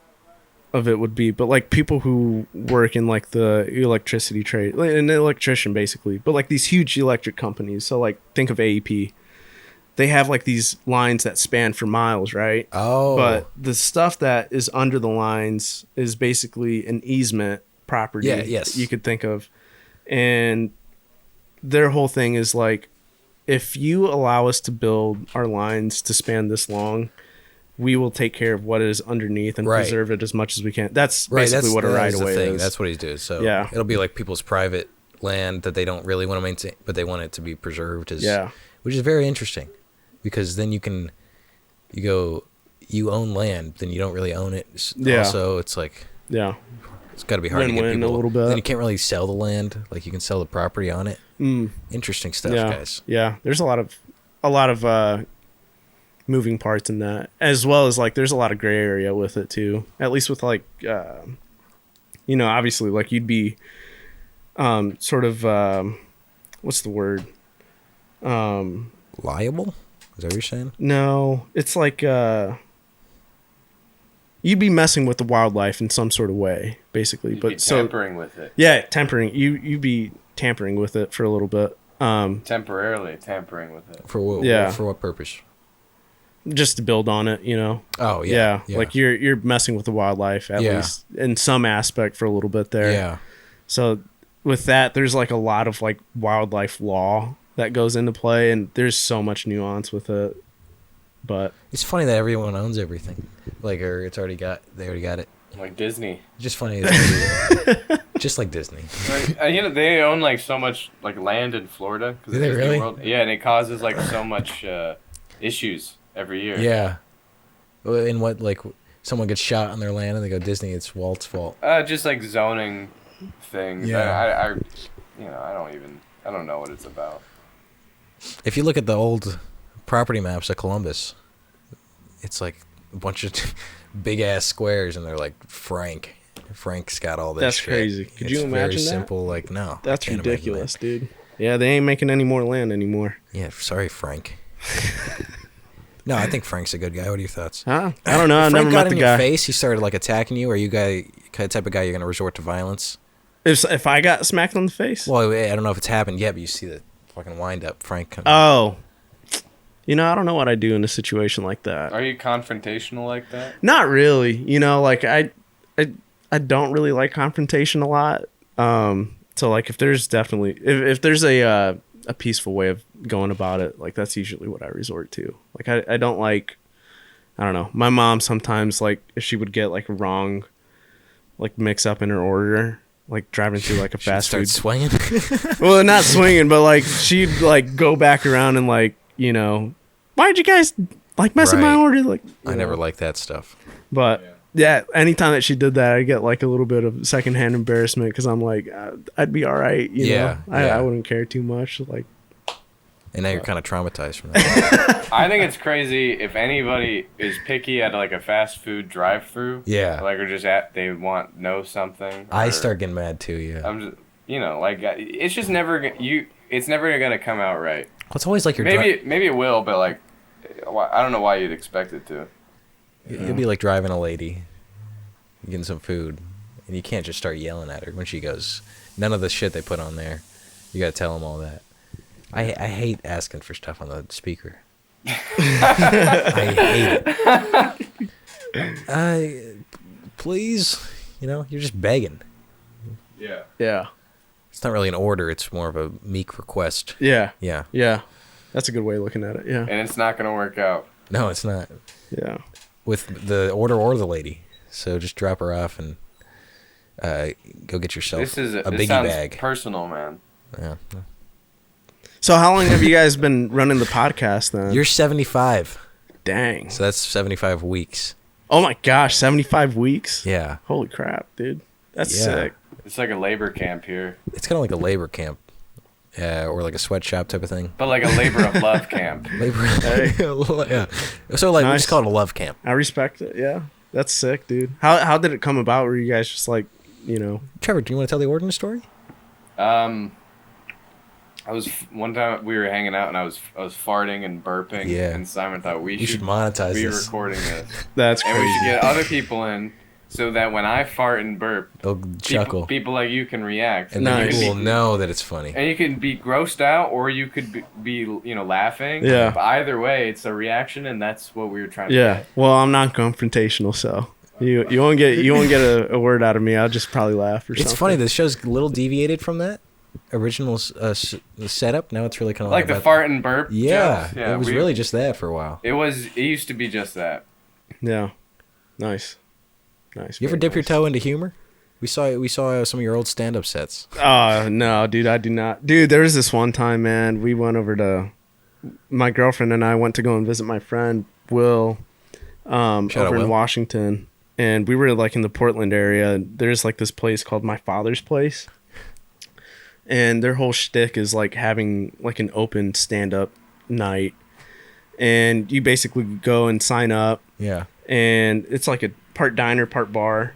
of it would be, but like people who work in like the electricity trade, like an electrician basically, but like these huge electric companies. So like think of AEP. They have like these lines that span for miles, right? Oh. But the stuff that is under the lines is basically an easement property. Yeah, yes. You could think of. And their whole thing is like, if you allow us to build our lines to span this long, we will take care of what is underneath and preserve it as much as we can. That's basically what a right of way is. That's what he's doing. So yeah, it'll be like people's private land that they don't really want to maintain, but they want it to be preserved. Which is very interesting, because then you own land, then you don't really own it. Yeah. Also, it's like it's got to be hard to get people. A little bit. Then you can't really sell the land. Like you can sell the property on it. Interesting stuff, guys. Yeah, there's a lot of moving parts in that, as well as like there's a lot of gray area with it too, at least with like obviously like you'd be sort of what's the word, liable, is that what you're saying? No, it's like you'd be messing with the wildlife in some sort of way basically. But tampering with it. Yeah, tampering. You'd be tampering with it for a little bit. Temporarily tampering with it. For what? For what purpose? Just to build on it, Oh yeah. Like you're messing with the wildlife at least in some aspect for a little bit there. Yeah. So with that, there's like a lot of like wildlife law that goes into play, and there's so much nuance with it. But it's funny that everyone owns everything, like, or they already got it. Like Disney. It's just funny, just like Disney. Like, they own like so much like land in Florida. Do they really? Yeah, and it causes like so much issues every year. Yeah. In what, like, someone gets shot on their land and they go, Disney, it's Walt's fault. Just like zoning things. Yeah. I don't know what it's about. If you look at the old property maps of Columbus, it's like a bunch of big ass squares, and they're like Frank's got all this. That's shit. crazy. Could you imagine very that? Simple, like, no. That's ridiculous, dude. Yeah, they ain't making any more land anymore. Yeah, sorry, Frank. No, I think Frank's a good guy. What are your thoughts? Huh? I don't know. I Frank never got met in the your guy. face, he started like attacking you. Are you the type of guy you're gonna resort to violence? If I got smacked on the face? Well, I don't know if it's happened yet, but you see the fucking wind up, Frank. Oh. I don't know what I'd do in a situation like that. Are you confrontational like that? Not really. Like I don't really like confrontation a lot. So like if there's definitely if there's a peaceful way of going about it, like that's usually what I resort to. Like I don't like, I don't know. My mom sometimes, like, if she would get like a wrong like mix up in her order, like driving through like a fast food, swinging. Well, not swinging, but like she'd like go back around and like, why'd you guys like mess up my order? Like, I never liked that stuff. But yeah, anytime that she did that, I get like a little bit of secondhand embarrassment, because I'm like, I'd be all right. I wouldn't care too much. Like, and now you're kind of traumatized from that. I think it's crazy if anybody is picky at like a fast food drive-through. Yeah. Like, or just they know something. I start getting mad too. Yeah. I'm just, like, it's just never it's never gonna come out right. Well, it's always like you're maybe it will, but like, I don't know why you'd expect it to. You'll be like driving a lady, getting some food, and you can't just start yelling at her when she goes, none of the shit they put on there. You gotta tell them all that. I hate asking for stuff on the speaker. I hate it. Please, you're just begging. Yeah. Yeah. It's not really an order. It's more of a meek request. Yeah. Yeah. Yeah. That's a good way of looking at it. Yeah. And it's not gonna work out. No, it's not. Yeah. With the order or the lady. So just drop her off and go get yourself This a biggie sounds bag. personal, man. Yeah. So how long have you guys been running the podcast then? You're 75. Dang. So that's 75 weeks. Oh my gosh, 75 weeks? Yeah. Holy crap, dude. That's Yeah. sick. It's like a labor camp here, It's kind of like a labor camp. Or like a sweatshop type of thing. but like a labor of love camp. Labor. Hey. Yeah. So like we Nice. just call it a love camp. I respect it. Yeah. That's sick, dude. How did it come about? Were you guys just like, Trevor, do you want to tell the origin story? One time we were hanging out and I was farting and burping. Yeah. And Simon thought we You should monetize be this. recording this, That's and we should crazy. get other people in so that when I fart and burp, They'll chuckle. people like you can react, And Nice. then you people can will know that it's funny. and you can be grossed out or you could be laughing. Yeah. But either way, it's a reaction, and that's what we were trying to Yeah. get. Well, I'm not confrontational, so you won't get a word out of me. I'll just probably laugh or something. It's funny. The show's a little deviated from that original setup. Now it's really kind of Like the fart and burp. Yeah, jokes. it was really just that for a while. It used to be just that. Yeah. Nice. Nice. You ever very dip your nice. toe into humor? We saw some of your old stand-up sets. Oh, no, dude, I do not. Dude, there was this one time, man, we went over to, my girlfriend and I went to go and visit my friend, Will, out over in Will. Washington. And we were like in the Portland area. There's like this place called My Father's Place. And their whole shtick is like having like an open stand-up night. And you basically go and sign up. Yeah. And it's like a part diner, part bar.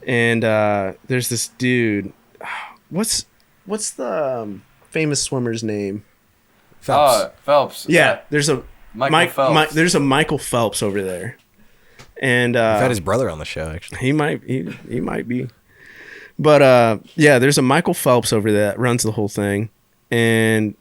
And there's this dude. What's the famous swimmer's name? Phelps. Phelps. Yeah, there's a Michael Phelps. there's a Michael Phelps over there, and I've had his brother on the show actually. he might be, but yeah, there's a Michael Phelps over there that runs the whole thing, and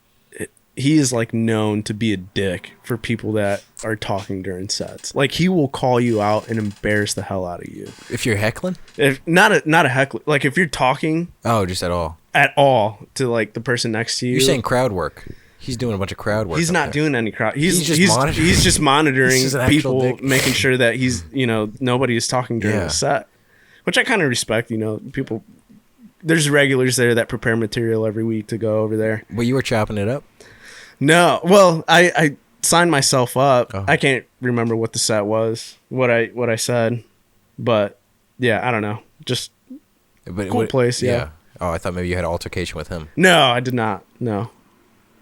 he is like known to be a dick for people that are talking during sets. Like he will call you out and embarrass the hell out of you. If you're heckling? If not a heckler, like if you're talking Oh, just at all. at all to like the person next to you. You're saying crowd work. He's doing a bunch of crowd work. He's up not there. doing any crowd. He's just just monitoring. he's just monitoring He's just an actual people, dick. making sure that he's nobody is talking during Yeah. the set, which I kind of respect. People. There's regulars there that prepare material every week to go over there. But you were chopping it up? No, well, I signed myself up. Oh. I can't remember what the set was, what I said, but yeah, I don't know. Just But Cool place, yeah. Oh, I thought maybe you had an altercation with him. no, I did not. No,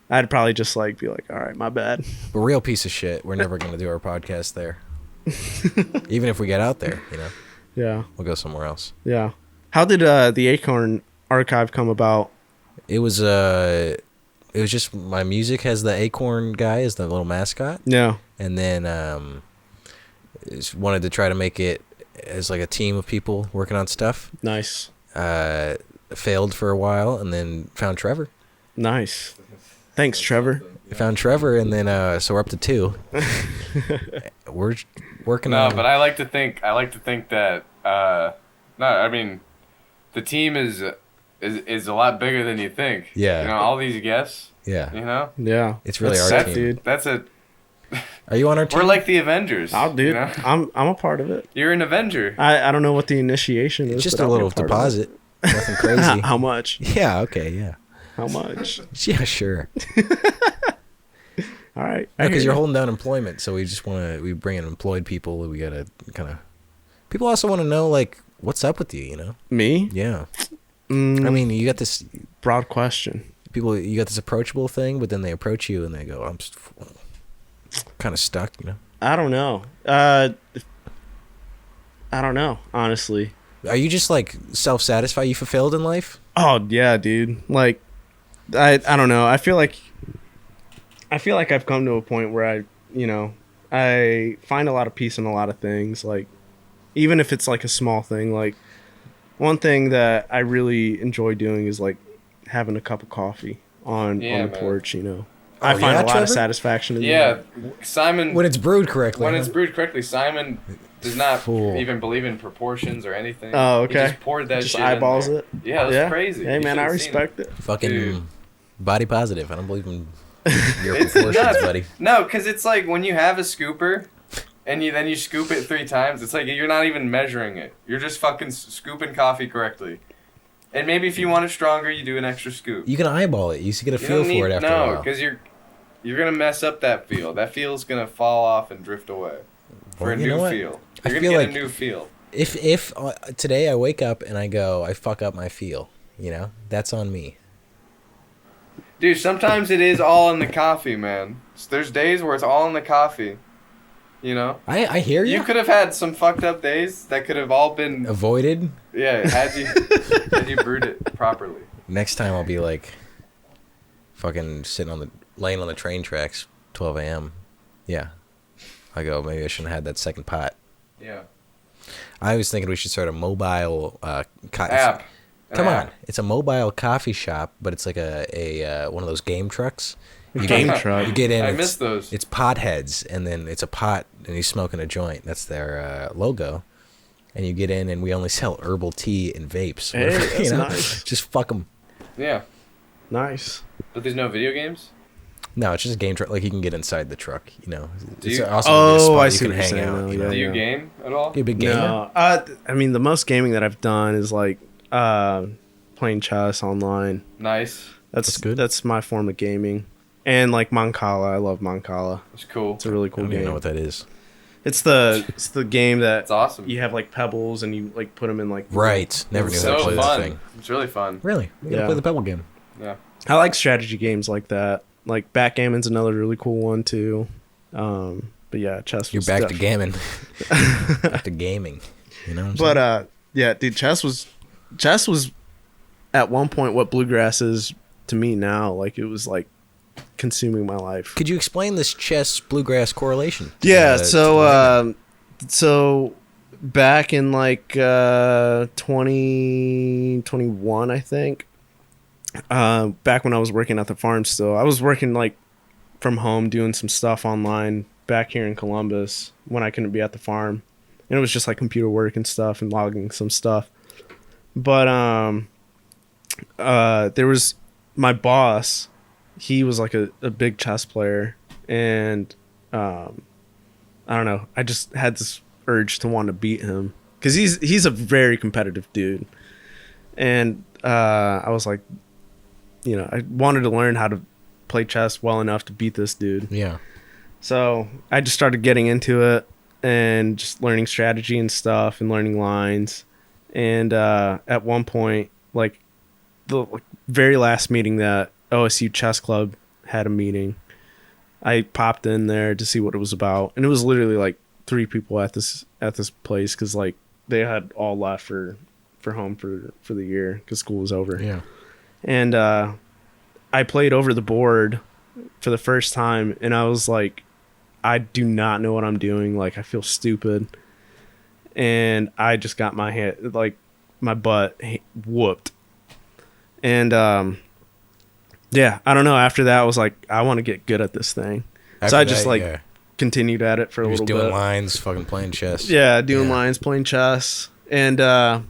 I'd probably just like be like, all right, my bad. But real piece of shit. We're never going to do our podcast there. Even if we get out there, Yeah, we'll go somewhere else. yeah. How did the Acorn archive come about? It was just my music has the Acorn guy as the little mascot, Yeah, and then just wanted to try to make it as like a team of people working on stuff. nice. Failed for a while, and then found Trevor. Nice. Thanks, Trevor. Found Trevor, and then so we're up to 2. We're working No, on. but I like to think that no, I mean, the team is a lot bigger than you think. Yeah. All these guests. Yeah, Yeah, It's really That's our sick, team. dude. That's a. are you on our team? We're like the Avengers. I'll do. you know? I'm a part of it. You're an Avenger. I don't know what the initiation is. It's just but a I'll be little part of deposit. Nothing it. crazy. How much? Yeah. Okay. Yeah. How much? Yeah. Sure. All right. I Because hear you're you. holding down employment, so we just want to. We bring in employed people. We gotta kind of. People also want to know like what's up with you. Me? Yeah. Mm, I mean, you got this. broad question. People, you got this approachable thing, but then they approach you and they go, "I'm kind of stuck," I don't know. I don't know. Honestly. Are you just like self-satisfied? You fulfilled in life? Oh yeah, dude. Like, I don't know. I feel like I've come to a point where I find a lot of peace in a lot of things. Like, even if it's like a small thing. Like, one thing that I really enjoy doing is like having a cup of coffee on Yeah, the man. porch. I Oh, find yeah, a lot Trevor? of satisfaction in Yeah, that. Simon. When it's brewed correctly. When huh? it's brewed correctly, Simon does not Fool. even believe in proportions or anything. Oh, okay. He just poured that Just shit eyeballs in there. it. Yeah, that's crazy. Hey You man, I should've seen respect it. Fucking Dude. body positive. I don't believe in your It's proportions, nuts. buddy. No, because it's like when you have a scooper and then you scoop it 3 times, it's like you're not even measuring it. You're just fucking scooping coffee correctly. And maybe if you want it stronger, you do an extra scoop. You can eyeball it. You get a You feel don't need, for it after a no, while. because you're gonna mess up that feel. That feel's gonna fall off and drift away for Well, a you know new what? feel. I You're feel gonna get like a new feel. If today I wake up and I go, I fuck up my feel, that's on me. Dude, sometimes it is all in the coffee, man. There's days where it's all in the coffee. I hear you. You could have had some fucked up days that could have all been Avoided. had you brewed it properly. Next time I'll be like, fucking laying on the train tracks, 12 a.m. Yeah. I go, maybe I shouldn't have had that second pot. Yeah. I was thinking we should start a mobile App. Come An on, app. it's a mobile coffee shop, but it's like a one of those game trucks. Game truck. You get in. I it's- miss those. It's potheads, and then it's a pot, and he's smoking a joint. That's their logo. And you get in, and we only sell herbal tea and vapes. Hey, that's nice. Just fuck them. Yeah. Nice. But there's no video games? No, it's just a game truck. Like you can get inside the truck. Do It's you- also a Oh, spot I you see can what you're hang saying out. now, You know? yeah. Do you game at all? You a big gamer? No. I mean, the most gaming that I've done is like playing chess online. Nice. That's good. That's my form of gaming. And like Mancala, I love Mancala. It's cool. It's a really I cool don't even game. know what that is. It's the game that It's awesome. you have like pebbles and you like put them in like Right. Never knew It's how to so play that fun. thing. It's really fun. Really? We gotta Yeah. play the Pebble game. Yeah. I like strategy games like that. Like backgammon's another really cool one too. But yeah, chess. You're was back to def- gammon. Back to gaming. You know what I'm saying? But yeah, dude, chess was at one point what bluegrass is to me now. Like it was like consuming my life. Could you explain this chess bluegrass correlation? Yeah, to so back in like 2021, I think. Back when I was working at the farm still. I was working like from home doing some stuff online back here in Columbus when I couldn't be at the farm. And it was just like computer work and stuff and logging some stuff. But there was my boss, he was like a big chess player, and I don't know, I just had this urge to want to beat him because he's a very competitive dude. And I was like, I wanted to learn how to play chess well enough to beat this dude. Yeah. So I just started getting into it and just learning strategy and stuff and learning lines. And at one point, like the very last meeting that OSU Chess Club had a meeting, I popped in there to see what it was about. And it was literally like 3 people at this place because like they had all left for home for the year because school was over. Yeah. And I played over the board for the first time, and I was like, I do not know what I'm doing. Like, I feel stupid. And I just got my butt whooped. And yeah, I don't know. After that, I was like, I want to get good at this thing. So I just continued at it for a You're little just doing bit. lines, fucking playing chess. Yeah, doing Yeah. lines, playing chess. And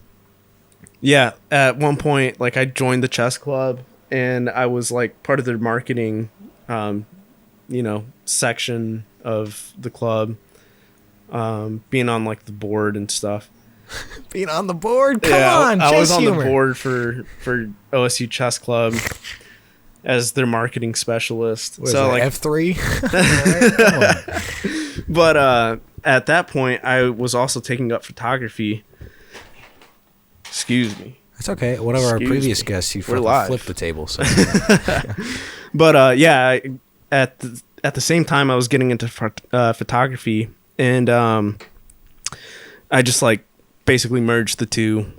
yeah, at one point, like I joined the chess club and I was like part of their marketing, section of the club, being on like the board and stuff. Being on the board? Come Yeah, on, I was chess on humor. the board for OSU Chess Club as their marketing specialist. What is So that, like F3? Come on. But at that point, I was also taking up photography. Excuse me. It's okay. One of our Excuse previous me. guests, you We're fucking live. flipped the table. So. But yeah, at the same time, I was getting into photography, and I just like basically merged the two.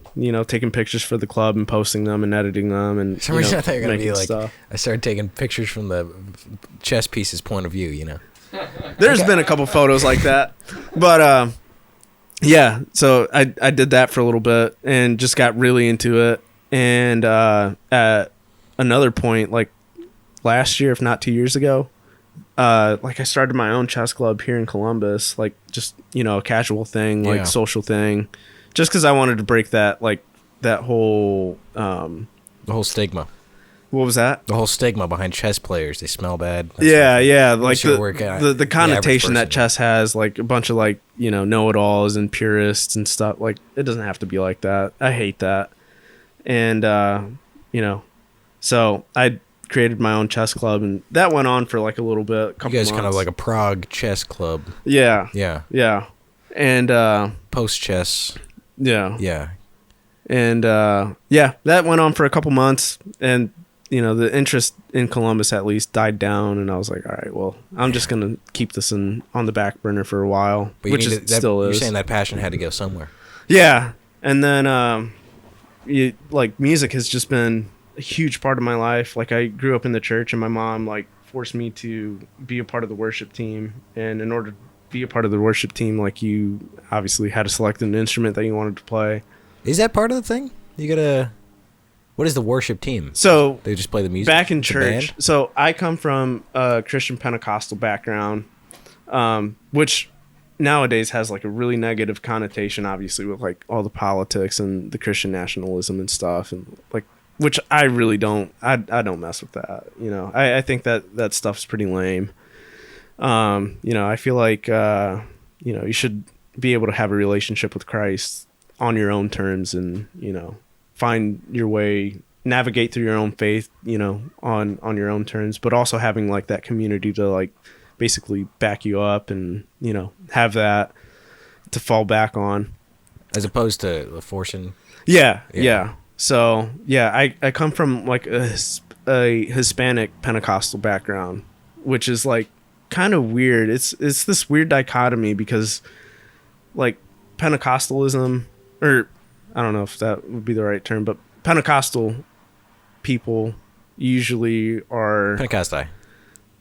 Taking pictures for the club and posting them and editing them, and For some reason, I thought you were gonna be making like, stuff. I started taking pictures from the chess piece's point of view. There's been a couple photos like that, but yeah. So I did that for a little bit and just got really into it. And at another point, like last year, if not 2 years ago, like I started my own chess club here in Columbus, like just, a casual thing, like Yeah. social thing, just because I wanted to break that, like that whole, The whole stigma. what was that? The whole stigma behind chess players. They smell bad. Yeah, like sure work out. the The connotation average that person. chess has, like a bunch of like, know-it-alls and purists and stuff. Like it doesn't have to be like that. I hate that. And, so I created my own chess club, and that went on for like a little bit, a You couple guys months. kind of like a Prague chess club. Yeah. Yeah. Yeah. And, Post chess. yeah. Yeah. And that went on for a couple months, and the interest in Columbus at least died down, and I was like, all right, well, I'm just gonna keep this on the back burner for a while, But which you is need that, still You're is. saying that passion had to go somewhere. Yeah, and then music has just been a huge part of my life. Like I grew up in the church, and my mom like forced me to be a part of the worship team, and in order to be a part of the worship team, like you obviously had to select an instrument that you wanted to play. Is that part of the thing? You gotta. What is the worship team? So They just play the music. back in The church. band? So I come from a Christian Pentecostal background, which nowadays has like a really negative connotation, obviously, with like all the politics and the Christian nationalism and stuff, and like, which I really don't. I don't mess with that. I think that stuff's pretty lame. I feel like you should be able to have a relationship with Christ on your own terms, and find your way, navigate through your own faith, on your own terms, but also having like that community to like basically back you up, and have that to fall back on. As opposed to forcing. Yeah. So I come from like a Hispanic Pentecostal background, which is like kind of weird. It's this weird dichotomy, because like Pentecostalism, or I don't know if that would be the right term, but Pentecostal people usually are, Pentecosti.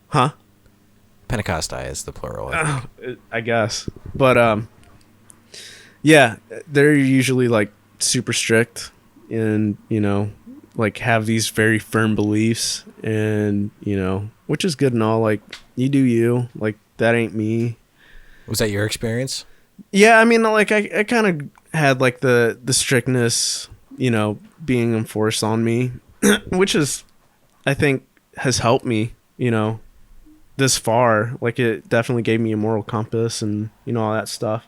huh? Pentecosti is the plural. I guess, but yeah, they're usually like super strict, and like have these very firm beliefs, and which is good and all. Like you do you, like that ain't me. Was that your experience? Yeah, I mean, like I kind of had like the strictness, being enforced on me, which is, I think, has helped me, this far. Like it definitely gave me a moral compass, and all that stuff.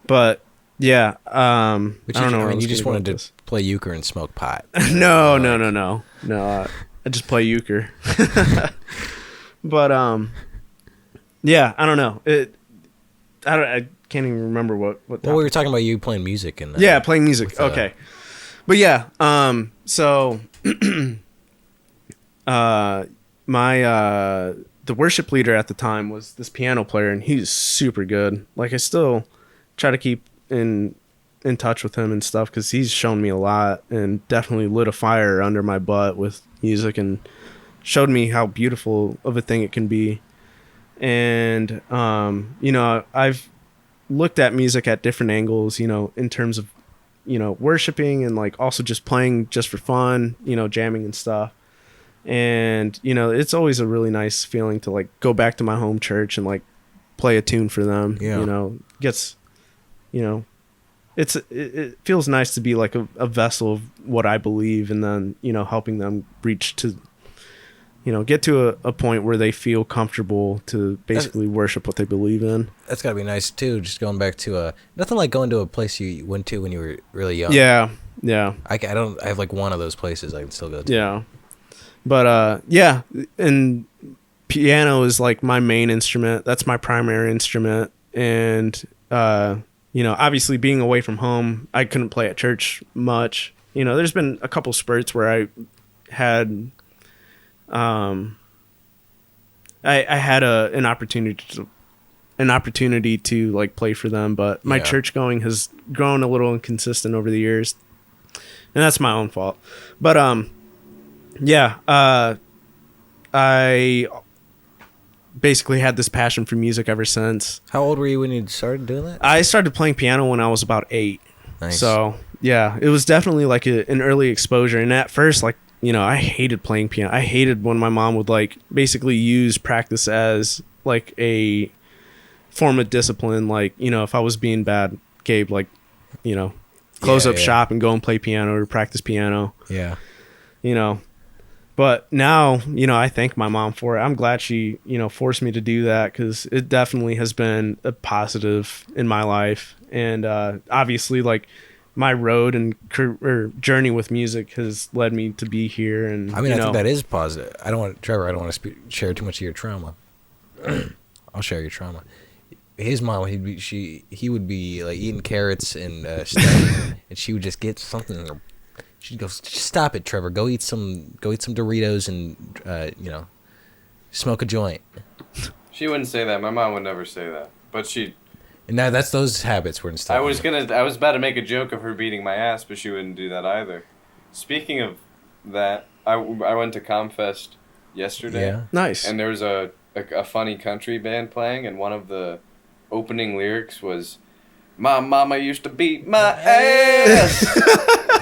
But yeah, I don't know. I mean, you just wanted to play euchre and smoke pot. No. I just play euchre. But yeah, I don't know. I can't even remember what. Well, we were talking about you playing music and Yeah, playing music. with, Okay. But yeah, so my the worship leader at the time was this piano player, and he's super good. Like I still try to keep in touch with him and stuff, because he's shown me a lot, and definitely lit a fire under my butt with music, and showed me how beautiful of a thing it can be. And I've looked at music at different angles, in terms of worshiping, and like also just playing just for fun, jamming and stuff. And it's always a really nice feeling to like go back to my home church and like play a tune for them. Yeah. It feels nice to be like a vessel of what I believe, and then helping them reach to get to a point where they feel comfortable to basically worship what they believe in. That's got to be nice too. Just going back to nothing like going to a place you went to when you were really young. Yeah. I have like one of those places I can still go to. Yeah. But yeah, and piano is like my main instrument. That's my primary instrument. And obviously being away from home, I couldn't play at church much. There's been a couple spurts where I had I had an opportunity to like play for them, but my church going has grown a little inconsistent over the years, and that's my own fault. But I basically had this passion for music ever since. How old were you when you started doing that? I started playing piano when I was about 8. Nice. So yeah, it was definitely like an early exposure. And at first, like I hated playing piano. I hated when my mom would like basically use practice as like a form of discipline. Like, if I was being bad, Gabe, like, close up shop and go and play piano or practice piano. Yeah. But now, I thank my mom for it. I'm glad she, forced me to do that, because it definitely has been a positive in my life. And obviously, like, my road and journey with music has led me to be here. And I mean, I think that is positive. Trevor, I don't want to share too much of your trauma. I'll share your trauma. His mom, he would be like eating carrots and studying, and she would just get something. She'd go, "Stop it, Trevor. Go eat some Doritos and smoke a joint." She wouldn't say that. My mom would never say that. But she. And now that's those habits we're installing. I was about to make a joke of her beating my ass, but she wouldn't do that either. Speaking of that, I went to Comfest yesterday. Yeah. Nice. And there was a funny country band playing, and one of the opening lyrics was, "My mama used to beat my ass."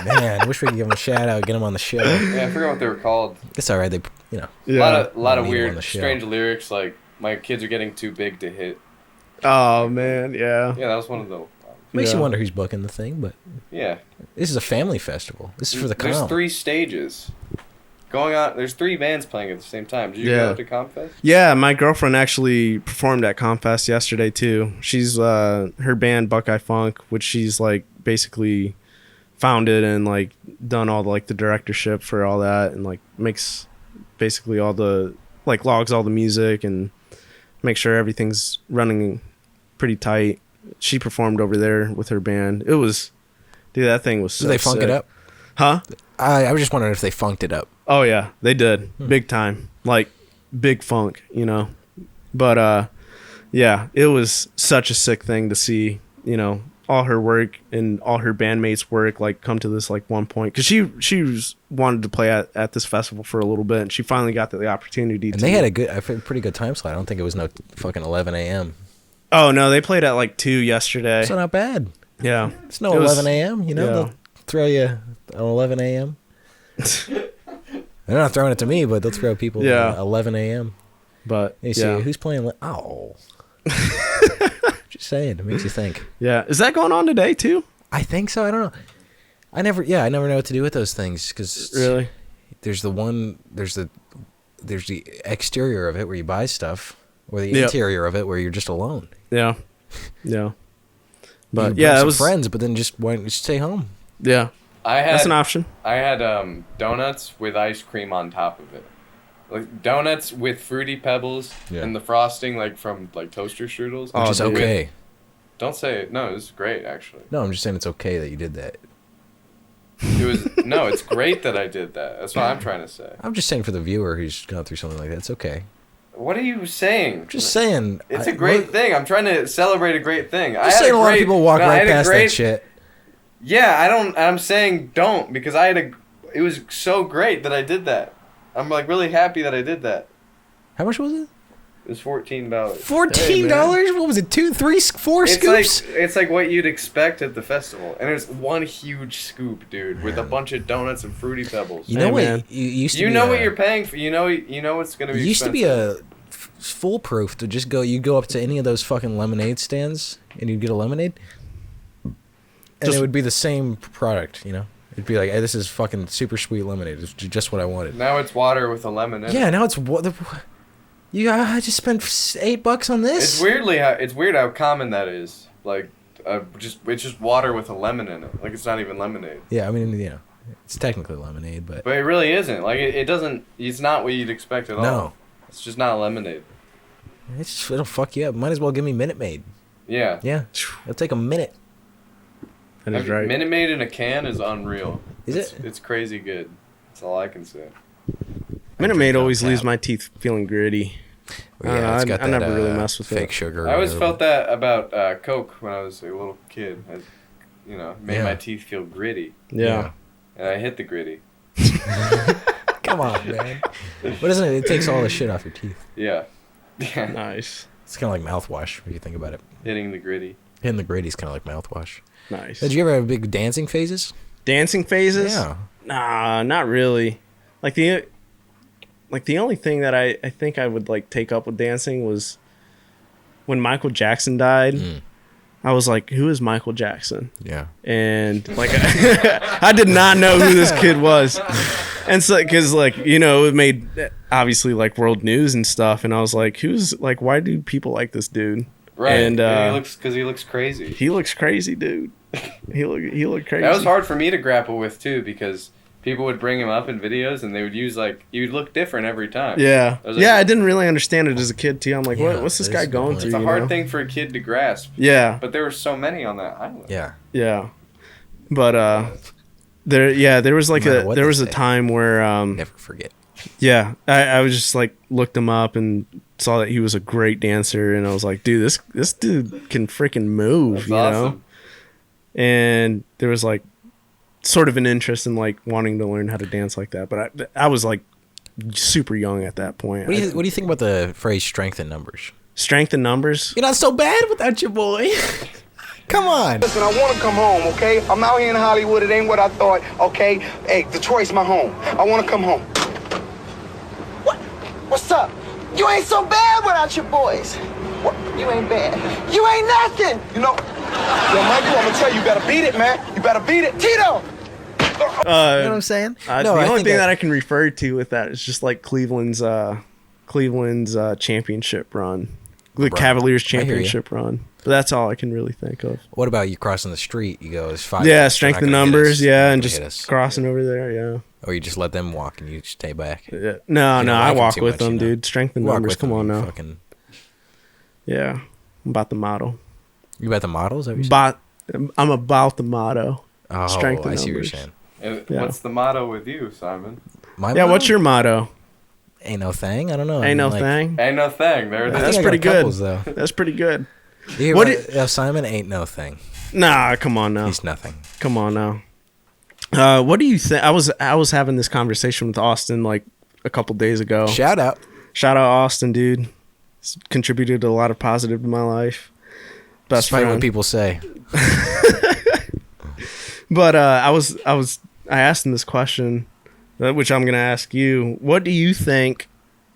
Man, I wish we could give him a shout out, get him on the show. Yeah, I forgot what they were called. It's all right. They, Yeah. A lot of Need him on weird, the show. strange lyrics, like, "My kids are getting too big to hit." Oh man, yeah. Yeah, that was one of the. Makes Yeah. you wonder who's booking the thing, but Yeah. this is a family festival. This is for the There's calm. 3 stages going on. There's 3 bands playing at the same time. Did you Yeah. go to Comfest? Yeah, my girlfriend actually performed at Comfest yesterday too. She's her band Buckeye Funk, which she's like basically founded and like done all the, like the directorship for all that, and like makes basically all the like logs all the music and make sure everything's running pretty tight. She performed over there with her band. It was, dude, that thing was so Did they funk sick. it up? Huh? I was just wondering if they funked it up. Oh yeah, they did. Big time. Like big funk, But yeah, it was such a sick thing to see, all her work and all her bandmates' work like come to this like one point, because she wanted to play at this festival for a little bit, and she finally got the opportunity And to. they had a pretty good time slot. I don't think it was no fucking 11 a.m. Oh no, they played at like 2 yesterday. So not bad. Yeah. It's no It was- 11 a.m. yeah. They'll throw you at 11 a.m. They're not throwing it to me, but they'll throw people Yeah. at 11 a.m. But You see, yeah. who's playing? Oh. Just saying. It makes you think. Yeah. Is that going on today too? I think so. I don't know. I never know what to do with those things, because Really? there's the exterior of it where you buy stuff, or the Yep. interior of it where you're just alone. Yeah. Yeah. You But bring yeah, it some was friends, but then just why don't you stay home? Yeah. That's an option. I had donuts with ice cream on top of it. Like donuts with fruity pebbles Yeah. and the frosting like from like toaster strudels. Oh, Which is dude. okay. Don't say it. No, it was great actually. No, I'm just saying it's okay that you did that. It was no, it's great that I did that. That's what I'm trying to say. I'm just saying for the viewer who's gone through something like that, it's okay. What are you saying? Just saying. It's a great thing. I'm trying to celebrate a great thing. I'm saying a lot of people walk right past that shit. Yeah, I'm saying don't, because it was so great that I did that. I'm like really happy that I did that. How much was it? It was $14. $14? What was it? 2, 3, 4 It's scoops? it's like what you'd expect at the festival, and there's one huge scoop, dude, with a bunch of donuts and fruity pebbles. You know Hey, what? man. You used to You be know a- what you're paying for. You know what's gonna be. It used to be expensive. foolproof to just go. You go up to any of those fucking lemonade stands and you'd get a lemonade, and Just- it would be the same product. It'd be like, hey, this is fucking super sweet lemonade. It's just what I wanted. Now it's water with a lemon in it. Yeah, now it's what. I just spent $8 on this. It's weird how common that is. Like, it's just water with a lemon in it. Like it's not even lemonade. Yeah, I mean, it's technically lemonade, but But it really isn't. Like it doesn't. It's not what you'd expect at all. no, It's just not lemonade. it'll fuck you up. Might as well give me Minute Maid. Yeah. Yeah, it'll take a minute. That is right. Minute Maid in a can is unreal. Is it? It's crazy good. That's all I can say. Minute Maid always tap. leaves my teeth feeling gritty. Yeah, it's got I that, never really mess with fake it. sugar. I always or felt that about Coke when I was a little kid. Made Yeah. my teeth feel gritty, Yeah. and I hit the gritty. Come on, man. But isn't it? It takes all the shit off your teeth. Yeah. Yeah. Nice. It's kind of like mouthwash if you think about it. Hitting the gritty. Hitting the grady's kind of like mouthwash. Nice. Did you ever have big dancing phases? Dancing phases? Yeah. Nah, not really. Like the only thing that I think I would like take up with dancing was when Michael Jackson died. I was like, who is Michael Jackson? Yeah. And like, I did not know who this kid was. And so, cause like, you know, it made obviously like world news and stuff. And I was like, why do people like this dude? Right. And he looks crazy. He looks crazy, dude. He looked crazy. That was hard for me to grapple with too, because people would bring him up in videos and they would use like, you'd look different every time. Yeah. I was like, I didn't really understand it as a kid too. I'm like, what's this guy going through? It's a hard thing for a kid to grasp. Yeah. But there were so many on that island. Yeah. Yeah. But there was like a time where never forget. Yeah, I was just like looked him up and saw that he was a great dancer, and I was like, dude, this dude can freaking move, That's you awesome. know? And there was like sort of an interest in like wanting to learn how to dance like that, but I was like super young at that point. What do you think about the phrase strength in numbers? Strength in numbers? You're not so bad without your boy. Come on. Listen, I want to come home, okay? I'm out here in Hollywood. It ain't what I thought, okay? Hey, Detroit's my home. I want to come home. What? What's up? You ain't so bad without your boys. What? You ain't bad. You ain't nothing. You know, yo, Michael, I'm going to tell you, you better beat it, man. You better beat it. Tito! You know what I'm saying? The only thing that I can refer to with that is just like Cleveland's championship run. The Cavaliers championship run. But that's all I can really think of. What about you crossing the street? You go, it's 5. Yeah, strength in numbers. Yeah, and hit just us. crossing over there. Yeah. Or you just let them walk and you stay back. Yeah. No, You don't I like 'em walk too with much, them, you know? dude. Strength in Walk numbers. with Come them, on you now. fucking- Yeah, I'm about the motto. You about the models? Is that what you said? I'm about the motto. Oh, strength in I see what you're numbers. saying. And Yeah. what's the motto with you, Simon? My Yeah, motto? what's your motto? Ain't no thing. I don't know. Ain't no like, thing. Ain't no thing. There it I is. That's think I got pretty good. couples, though. That's pretty good. You hear What about Simon ain't no thing. Nah, come on now. He's nothing. Come on now. What do you think? I was having this conversation with Austin like a couple days ago. Shout out. Shout out Austin, dude. He's contributed a lot of positive to my life. Best Despite friend. what people say. But I asked him this question, which I'm gonna ask you. What do you think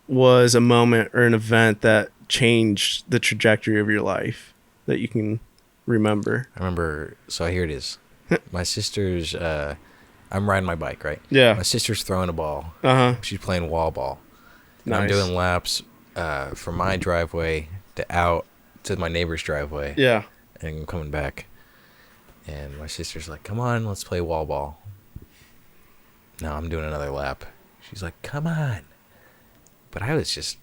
was a moment or an event that changed the trajectory of your life that you can remember? I remember, so here it is. My sister's, I'm riding my bike, right? Yeah. My sister's throwing a ball. Uh-huh. She's playing wall ball. And I'm Nice. doing laps from my driveway to out to my neighbor's driveway. Yeah. And I'm coming back. And my sister's like, come on, let's play wall ball. No, I'm doing another lap. She's like, come on. But I was just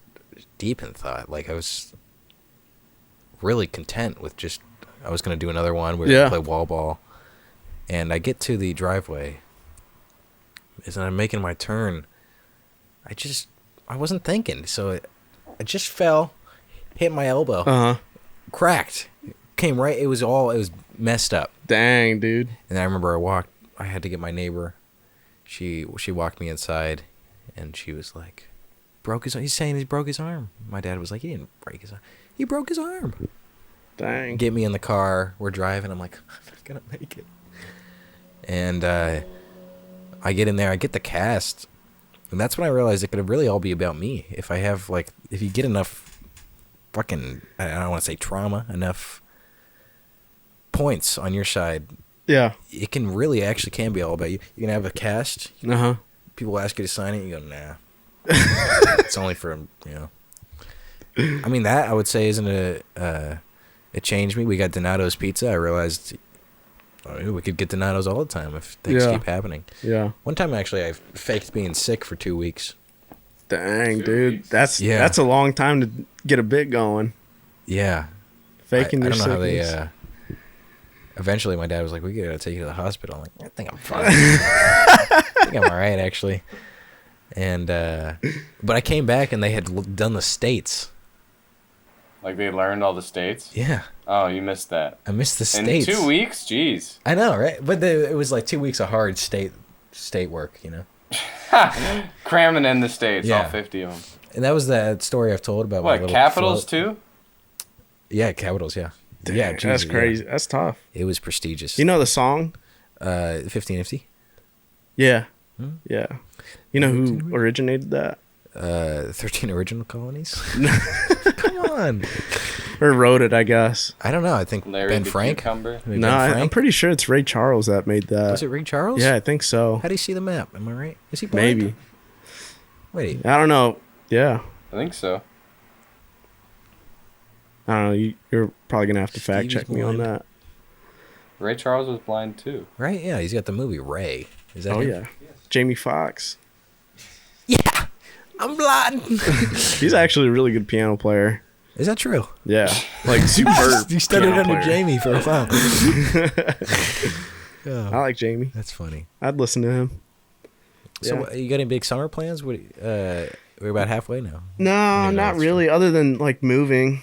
deep in thought. Like, I was really content with just, I was going to do another one. We were going to play wall ball. And I get to the driveway. As I'm making my turn, I wasn't thinking. So I just fell, hit my elbow, Uh-huh. cracked. Came right, it was messed up. Dang, dude. And I remember I had to get my neighbor. She walked me inside, and she was like, he's saying he broke his arm. My dad was like, he didn't break his arm. He broke his arm. Dang. Get me in the car. We're driving. I'm like, I'm not going to make it. And I get in there. I get the cast. And that's when I realized it could really all be about me. If you get enough fucking, I don't want to say trauma, enough points on your side, Yeah. it can really actually can be all about you. You can have a cast. Uh-huh. People ask you to sign it. You go, nah. It's only for, I mean, that I would say isn't it changed me. We got Donato's Pizza. I realized we could get Donato's all the time if things keep happening. Yeah. One time, actually, I faked being sick for 2 weeks. Dang, 2 dude. weeks. That's a long time to get a bit going. Yeah. Faking I your don't know how sickness. they... Eventually, my dad was like, we gotta take you to the hospital. I'm like, I think I'm fine. I think I'm all right, actually. And, but I came back and they had done the states. Like they learned all the states? Yeah. Oh, you missed that. I missed the In states. 2 weeks? Jeez. I know, right? But it was like 2 weeks of hard state work, you know? Cramming in the states, all Yeah. 50 of them. And that was that story I've told about my What, little capitals float. too? Yeah, capitals, yeah. Yeah, That's Jesus, crazy. yeah. That's tough. It was prestigious. You know the song? 1550? Yeah. Hmm? Yeah. You know who originated that? 13 original colonies. Come on. Or wrote it, I guess. I don't know. I think Larry Ben the Frank. Cucumber. Maybe No, Ben I'm Frank? pretty sure it's Ray Charles that made that. Was it Ray Charles? Yeah, I think so. How do you see the map? Am I right? Is he blind? Maybe. Wait. I don't know. Yeah. I think so. I don't know. You're probably going to have to fact Stevie's check me on blind. that. Ray Charles was blind too. Right? Yeah, he's got the movie Ray. Is that Oh, him? yeah. Jamie Foxx. Yeah. I'm blind. He's actually a really good piano player. Is that true? Yeah. Like, superb. You studied piano under player. Jamie for a while. Oh, I like Jamie. that's funny. I'd listen to him. So, Yeah. you got any big summer plans? We're about halfway now. No, Yeah, not that's really. Other than like moving,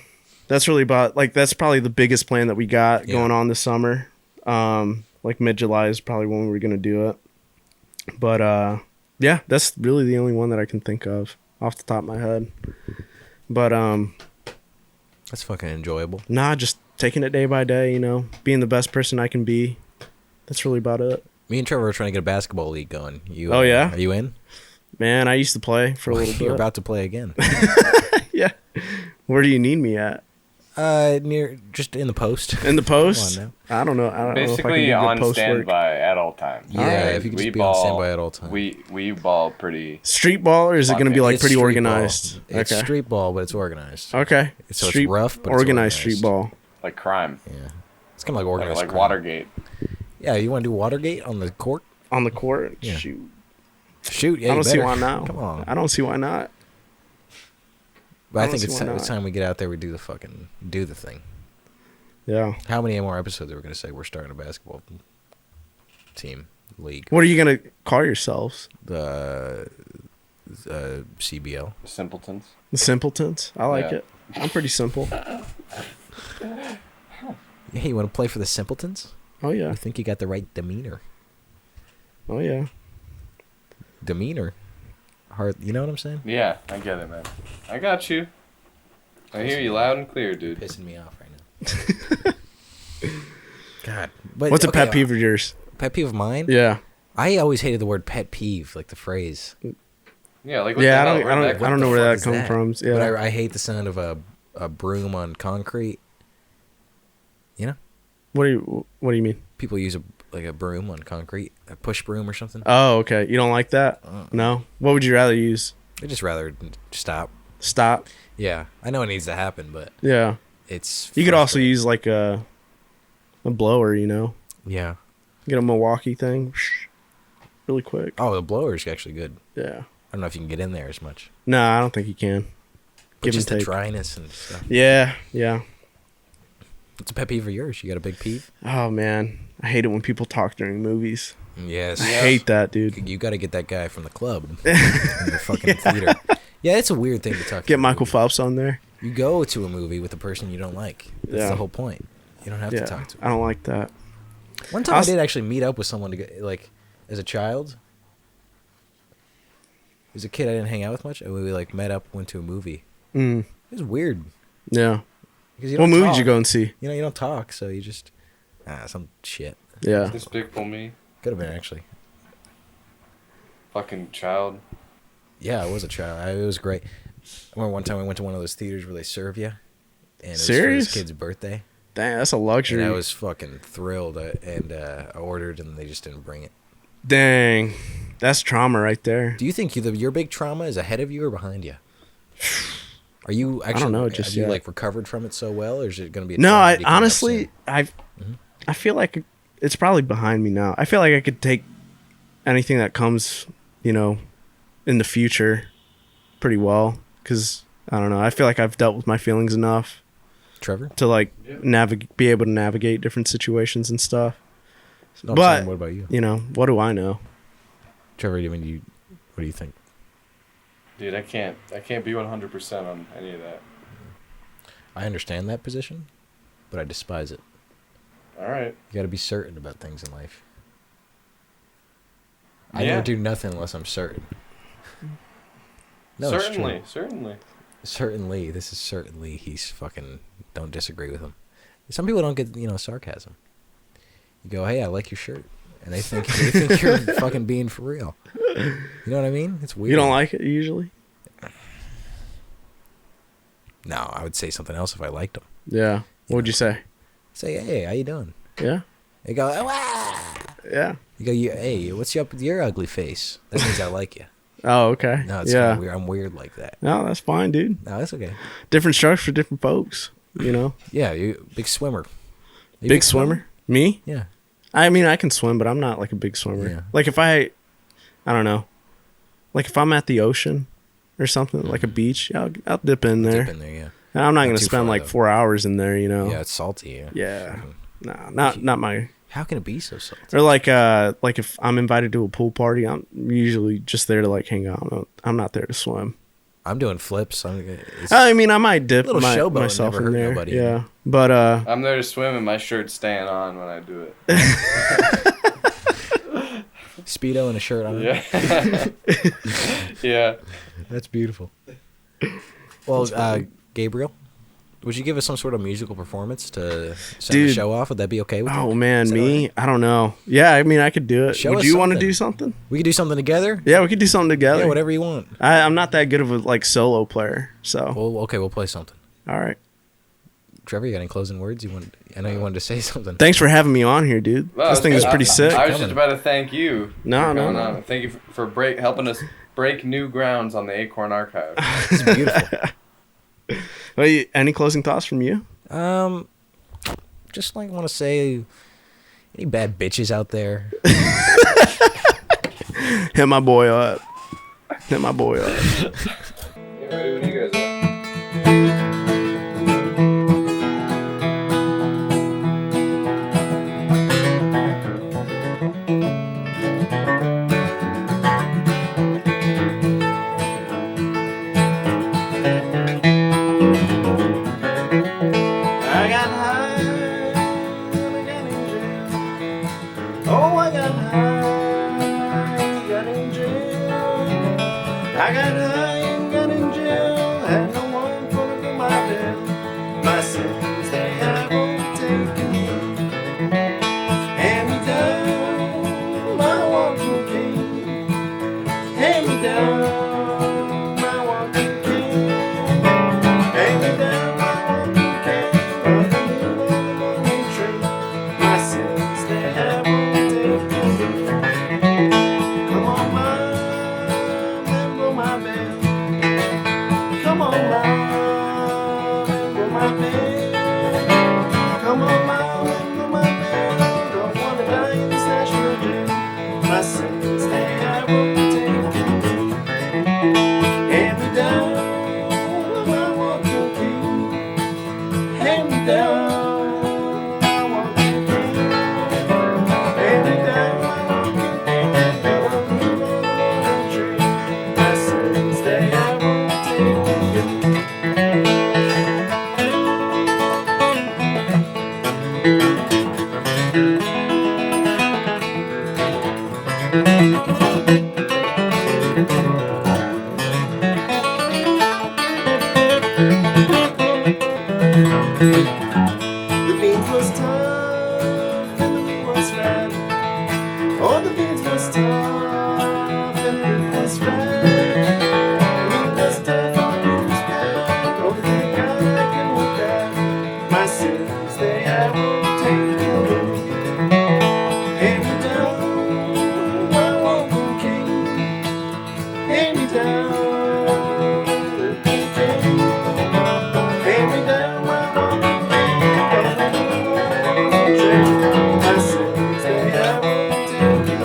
that's really about like that's probably the biggest plan that we got Yeah. going on this summer. Like mid-July is probably when we're gonna do it. But yeah, that's really the only one that I can think of off the top of my head. But That's fucking enjoyable. nah, just taking it day by day. You know, being the best person I can be. That's really about it. Me and Trevor are trying to get a basketball league going. You? Oh, yeah? Are you in? Man, I used to play for a little You're bit. about to play again. Yeah. Where do you need me at? Near, just in the post. In the post? Come on I don't know. I don't know if I can Basically do good on post work. standby at all times. Yeah, Alright. if you could just be on standby at all times. We ball pretty. Street ball, or is it going to be like It's pretty street organized? ball. It's Okay. street ball, but it's organized. Okay. So it's rough, but it's organized organized. street ball. Like crime. Yeah, it's kind of like Like, organized. like crime. Watergate. Yeah, you want to do Watergate on the court? On the court? Yeah. Shoot. Shoot, yeah. I you don't see better. why not. Come on. I don't see why not. But I I don't think see it's why time, not. it's time we get out there. We do the thing. Yeah. How many more episodes are we going to say we're starting a basketball team league? What are you going to call yourselves? The CBL. Simpletons. The Simpletons? I like Yeah. it. I'm pretty simple. Hey, you want to play for the Simpletons? Oh, yeah. I think you got the right demeanor. Oh, yeah. Demeanor. Hard. You know what I'm saying? Yeah, I get it, man. I got you. I hear you loud and clear, dude. Pissing me off right now. God. But, What's a okay, pet peeve of yours? Pet peeve of mine? Yeah. I always hated the word pet peeve, like the phrase. Yeah, like what Yeah, I the hell? don't, Where'd I that don't, come I don't know the where fuck that is comes from. Yeah. But I hate the sound of a broom on concrete. You know? What do you mean? People use a broom on concrete, a push broom or something. Oh, okay. You don't like that? No. What would you rather use? I'd just rather stop. Stop. Yeah, I know it needs to happen, but Yeah. it's. You could also frustrating. use like a blower, you know? Yeah. Get a Milwaukee thing. Really quick. Oh, the blower's actually good. Yeah. I don't know if you can get in there as much. No, I don't think you can. But Give just and the take. dryness and stuff. Yeah, yeah. What's a pet peeve of yours? You got a big peeve? Oh man, I hate it when people talk during movies. Yes. I hate that, dude. You got to get that guy from the club in the fucking theater. Yeah, it's a weird thing to talk. Get to Michael Phelps on there. You go to a movie with a person you don't like. That's Yeah. the whole point. You don't have Yeah, to talk to. I don't like that. One time I did actually meet up with someone to get, like, as a child. As a kid, I didn't hang out with much, and we like met up, went to a movie. Mm, It was weird yeah. because you What don't movie talk. did you go and see? You know, you don't talk, so you just some shit. Yeah. Despicable Me. Could have been actually. Fucking child. Yeah, I was a child. It was great. I remember one time we went to one of those theaters where they serve you, and it was Serious? for this kid's birthday. Dang, that's a luxury. And I was fucking thrilled, and I ordered, and they just didn't bring it. Dang, that's trauma right there. Do you think your big trauma is ahead of you or behind you? Are you actually? don't know, just have you yet. like recovered from it so well, or is it going to be? No, I tragedy coming up honestly, soon? I feel like it's probably behind me now. I feel like I could take anything that comes, you know, in the future pretty well. Because, I don't know, I feel like I've dealt with my feelings enough Trevor. to, like, be able to navigate different situations and stuff. No, I'm But, saying, what about you, you know, what do I know? Trevor? What do you think? Dude, I can't be 100% on any of that. I understand that position, but I despise it. All right. You got to be certain about things in life. I Yeah. never do nothing unless I'm certain. No, it's true. Certainly. Certainly, this is certainly. He's fucking. Don't disagree with him. Some people don't get sarcasm. You go, hey, I like your shirt, and they think you're fucking being for real. You know what I mean? It's weird. You don't like it usually? No, I would say something else if I liked them. Yeah. What would you say? Say, hey, how you doing? Yeah. They go, ah! Yeah. You go, hey, what's up with your ugly face? That means I like you. Oh, okay. No, it's yeah. kind of weird. I'm weird like that. No, that's fine, dude. No, that's okay. Different strokes for different folks, you know? Yeah, you big swimmer. You Big swimmer? Me? Yeah. I mean, I can swim, but I'm not like a big swimmer. Yeah. Like if I don't know. Like if I'm at the ocean or something, like a beach, I'll dip in there. Dip in there, yeah. And I'm not going to too spend far, like though. 4 hours in there, you know? Yeah, it's salty. Yeah. Yeah. Mhm. No, not my. How can it be so salty? Or like if I'm invited to a pool party, I'm usually just there to like hang out. I'm not there to swim. I'm doing flips. It's I mean, I might dip Little showboat myself never in hurt there. nobody. Yeah, but I'm there to swim and my shirt's staying on when I do it. Speedo and a shirt on. Yeah. Yeah. That's beautiful. Well, Gabriel, would you give us some sort of musical performance to send the Dude. show off? Would that be okay with you? oh man, Is that all me? right? I don't know. Yeah, I mean, I could do it. Show Would us you want to something. do something? We could do something together. Yeah, we could do something together. Yeah, whatever you want. I'm not that good of a like solo player, so Well, okay, we'll play something. all right. Trevor, you got any closing words? I know you wanted to say something. Thanks for having me on here, dude. Well, This thing is pretty sick. I was just about to thank you. No, for no, coming no. on. Thank you for helping us break new grounds on the Acorn archive. It's beautiful. Well, any closing thoughts from you? Just like want to say, any bad bitches out there? Hit my boy up. Hit my boy up. Get ready when you guys are. I got high, I got in jail. Oh, I got high, I got in jail. I got high and got in jail. Had no one for to do my bill. My sins they have overtaken. Hand me down, my walking king. Hand me down, my walking king. Hand me down, my walking king. Nothing new on the morning tree. My sins they have overtaken. Come on, mom, and roll my bell. Come on, mom, and roll my bell. Come on, mom, and roll my bell. Don't wanna die in this national jail. My sins they have overtaken. Hand me down, my walking king. Hand me down, my walking king. Hand me down, my walking king. Nothing new on the morning tree. My sins they have overtaken. The beans was tough and the meat was fat. Oh, the beans was tough and the meat was fat. The meat was tough and the meat was fat. Oh, thank God I can look at my sins they have overtaken. Hand me down, my walking king. Hand me down, the king. Hand me down, my walking king. My sins they have overtaken.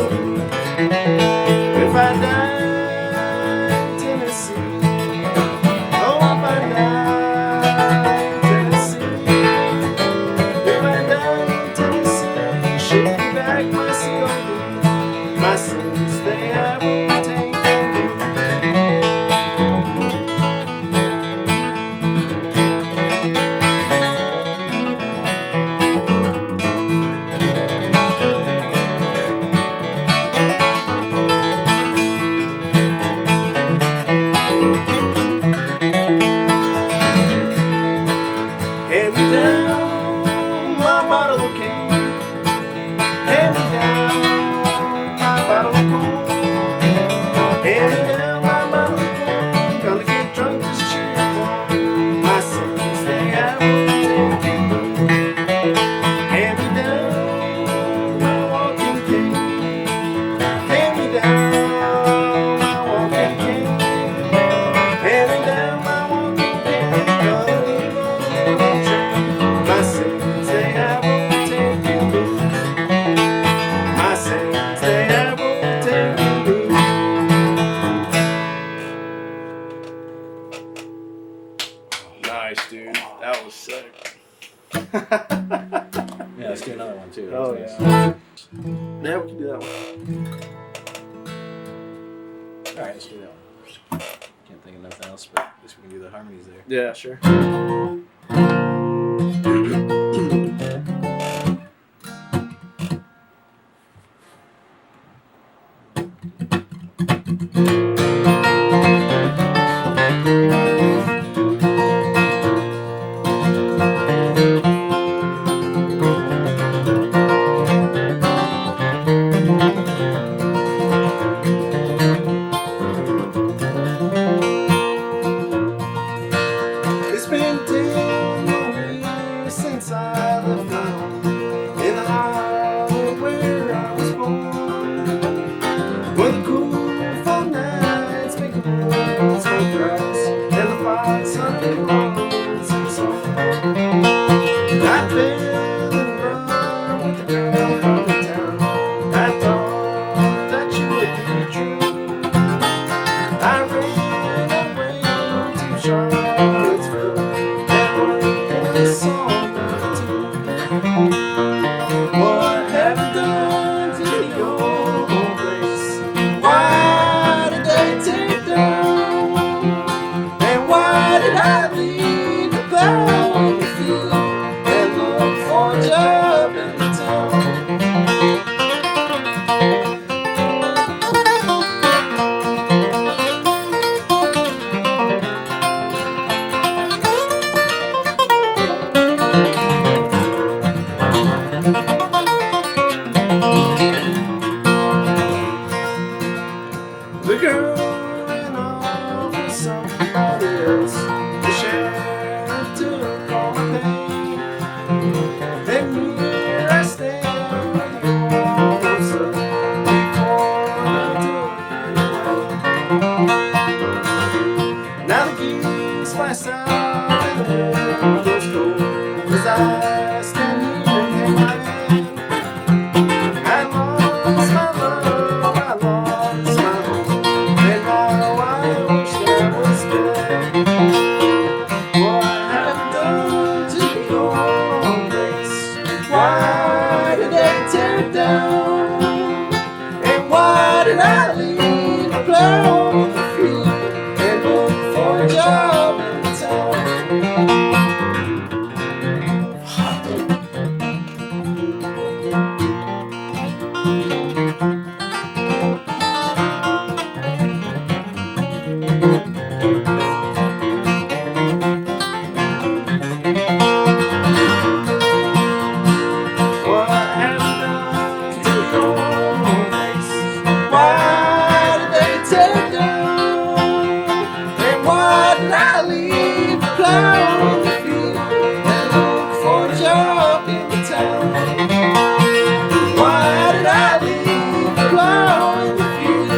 Yeah, we can do that one. All right, let's do that one. Can't think of nothing else, but at least we can do the harmonies there. Yeah, sure. It's been 10 years since I left my home in the island where I was born. Where the cool fall nights make the world so grass and the fire Sunday mornings and song. I fell in love with the girl from the town. I thought that you would be true. I ran away to Charlottesville and wrote this song too. What have you done to the old place? Why did they take down? And why did I leave the plow in the field and look for a job in the town? The girl ran off with somebody else. The sheriff took all my pain. And here I stand with the old stuff before I took it away. Now the geese fly south and the wind goes cold. As I stand here in my hand, I lost my love, I lost my home, and now I wish that was dead. What have I done to the old place? Why did they tear it down? And why did I leave a plow on the field and look for a job in the town? What have I done to the old place? Why did they tear it down? And why did I leave the plow in the field and look for a job in the town? Why did I leave the plow in the field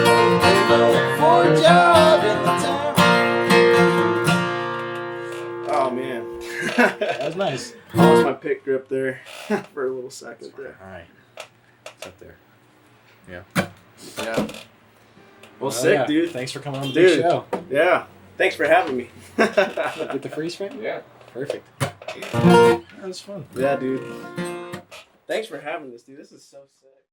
and look for a job in the town? Oh man. That was nice. I lost my pick grip there for a little second there. All right. It's up there. Yeah. Yeah. Well, Oh, sick, yeah. dude. Thanks for coming on the Dude. big show. Yeah. Thanks for having me. With the freeze frame? Yeah. Perfect. That was fun. Yeah, dude. Thanks for having this, dude. This is so sick.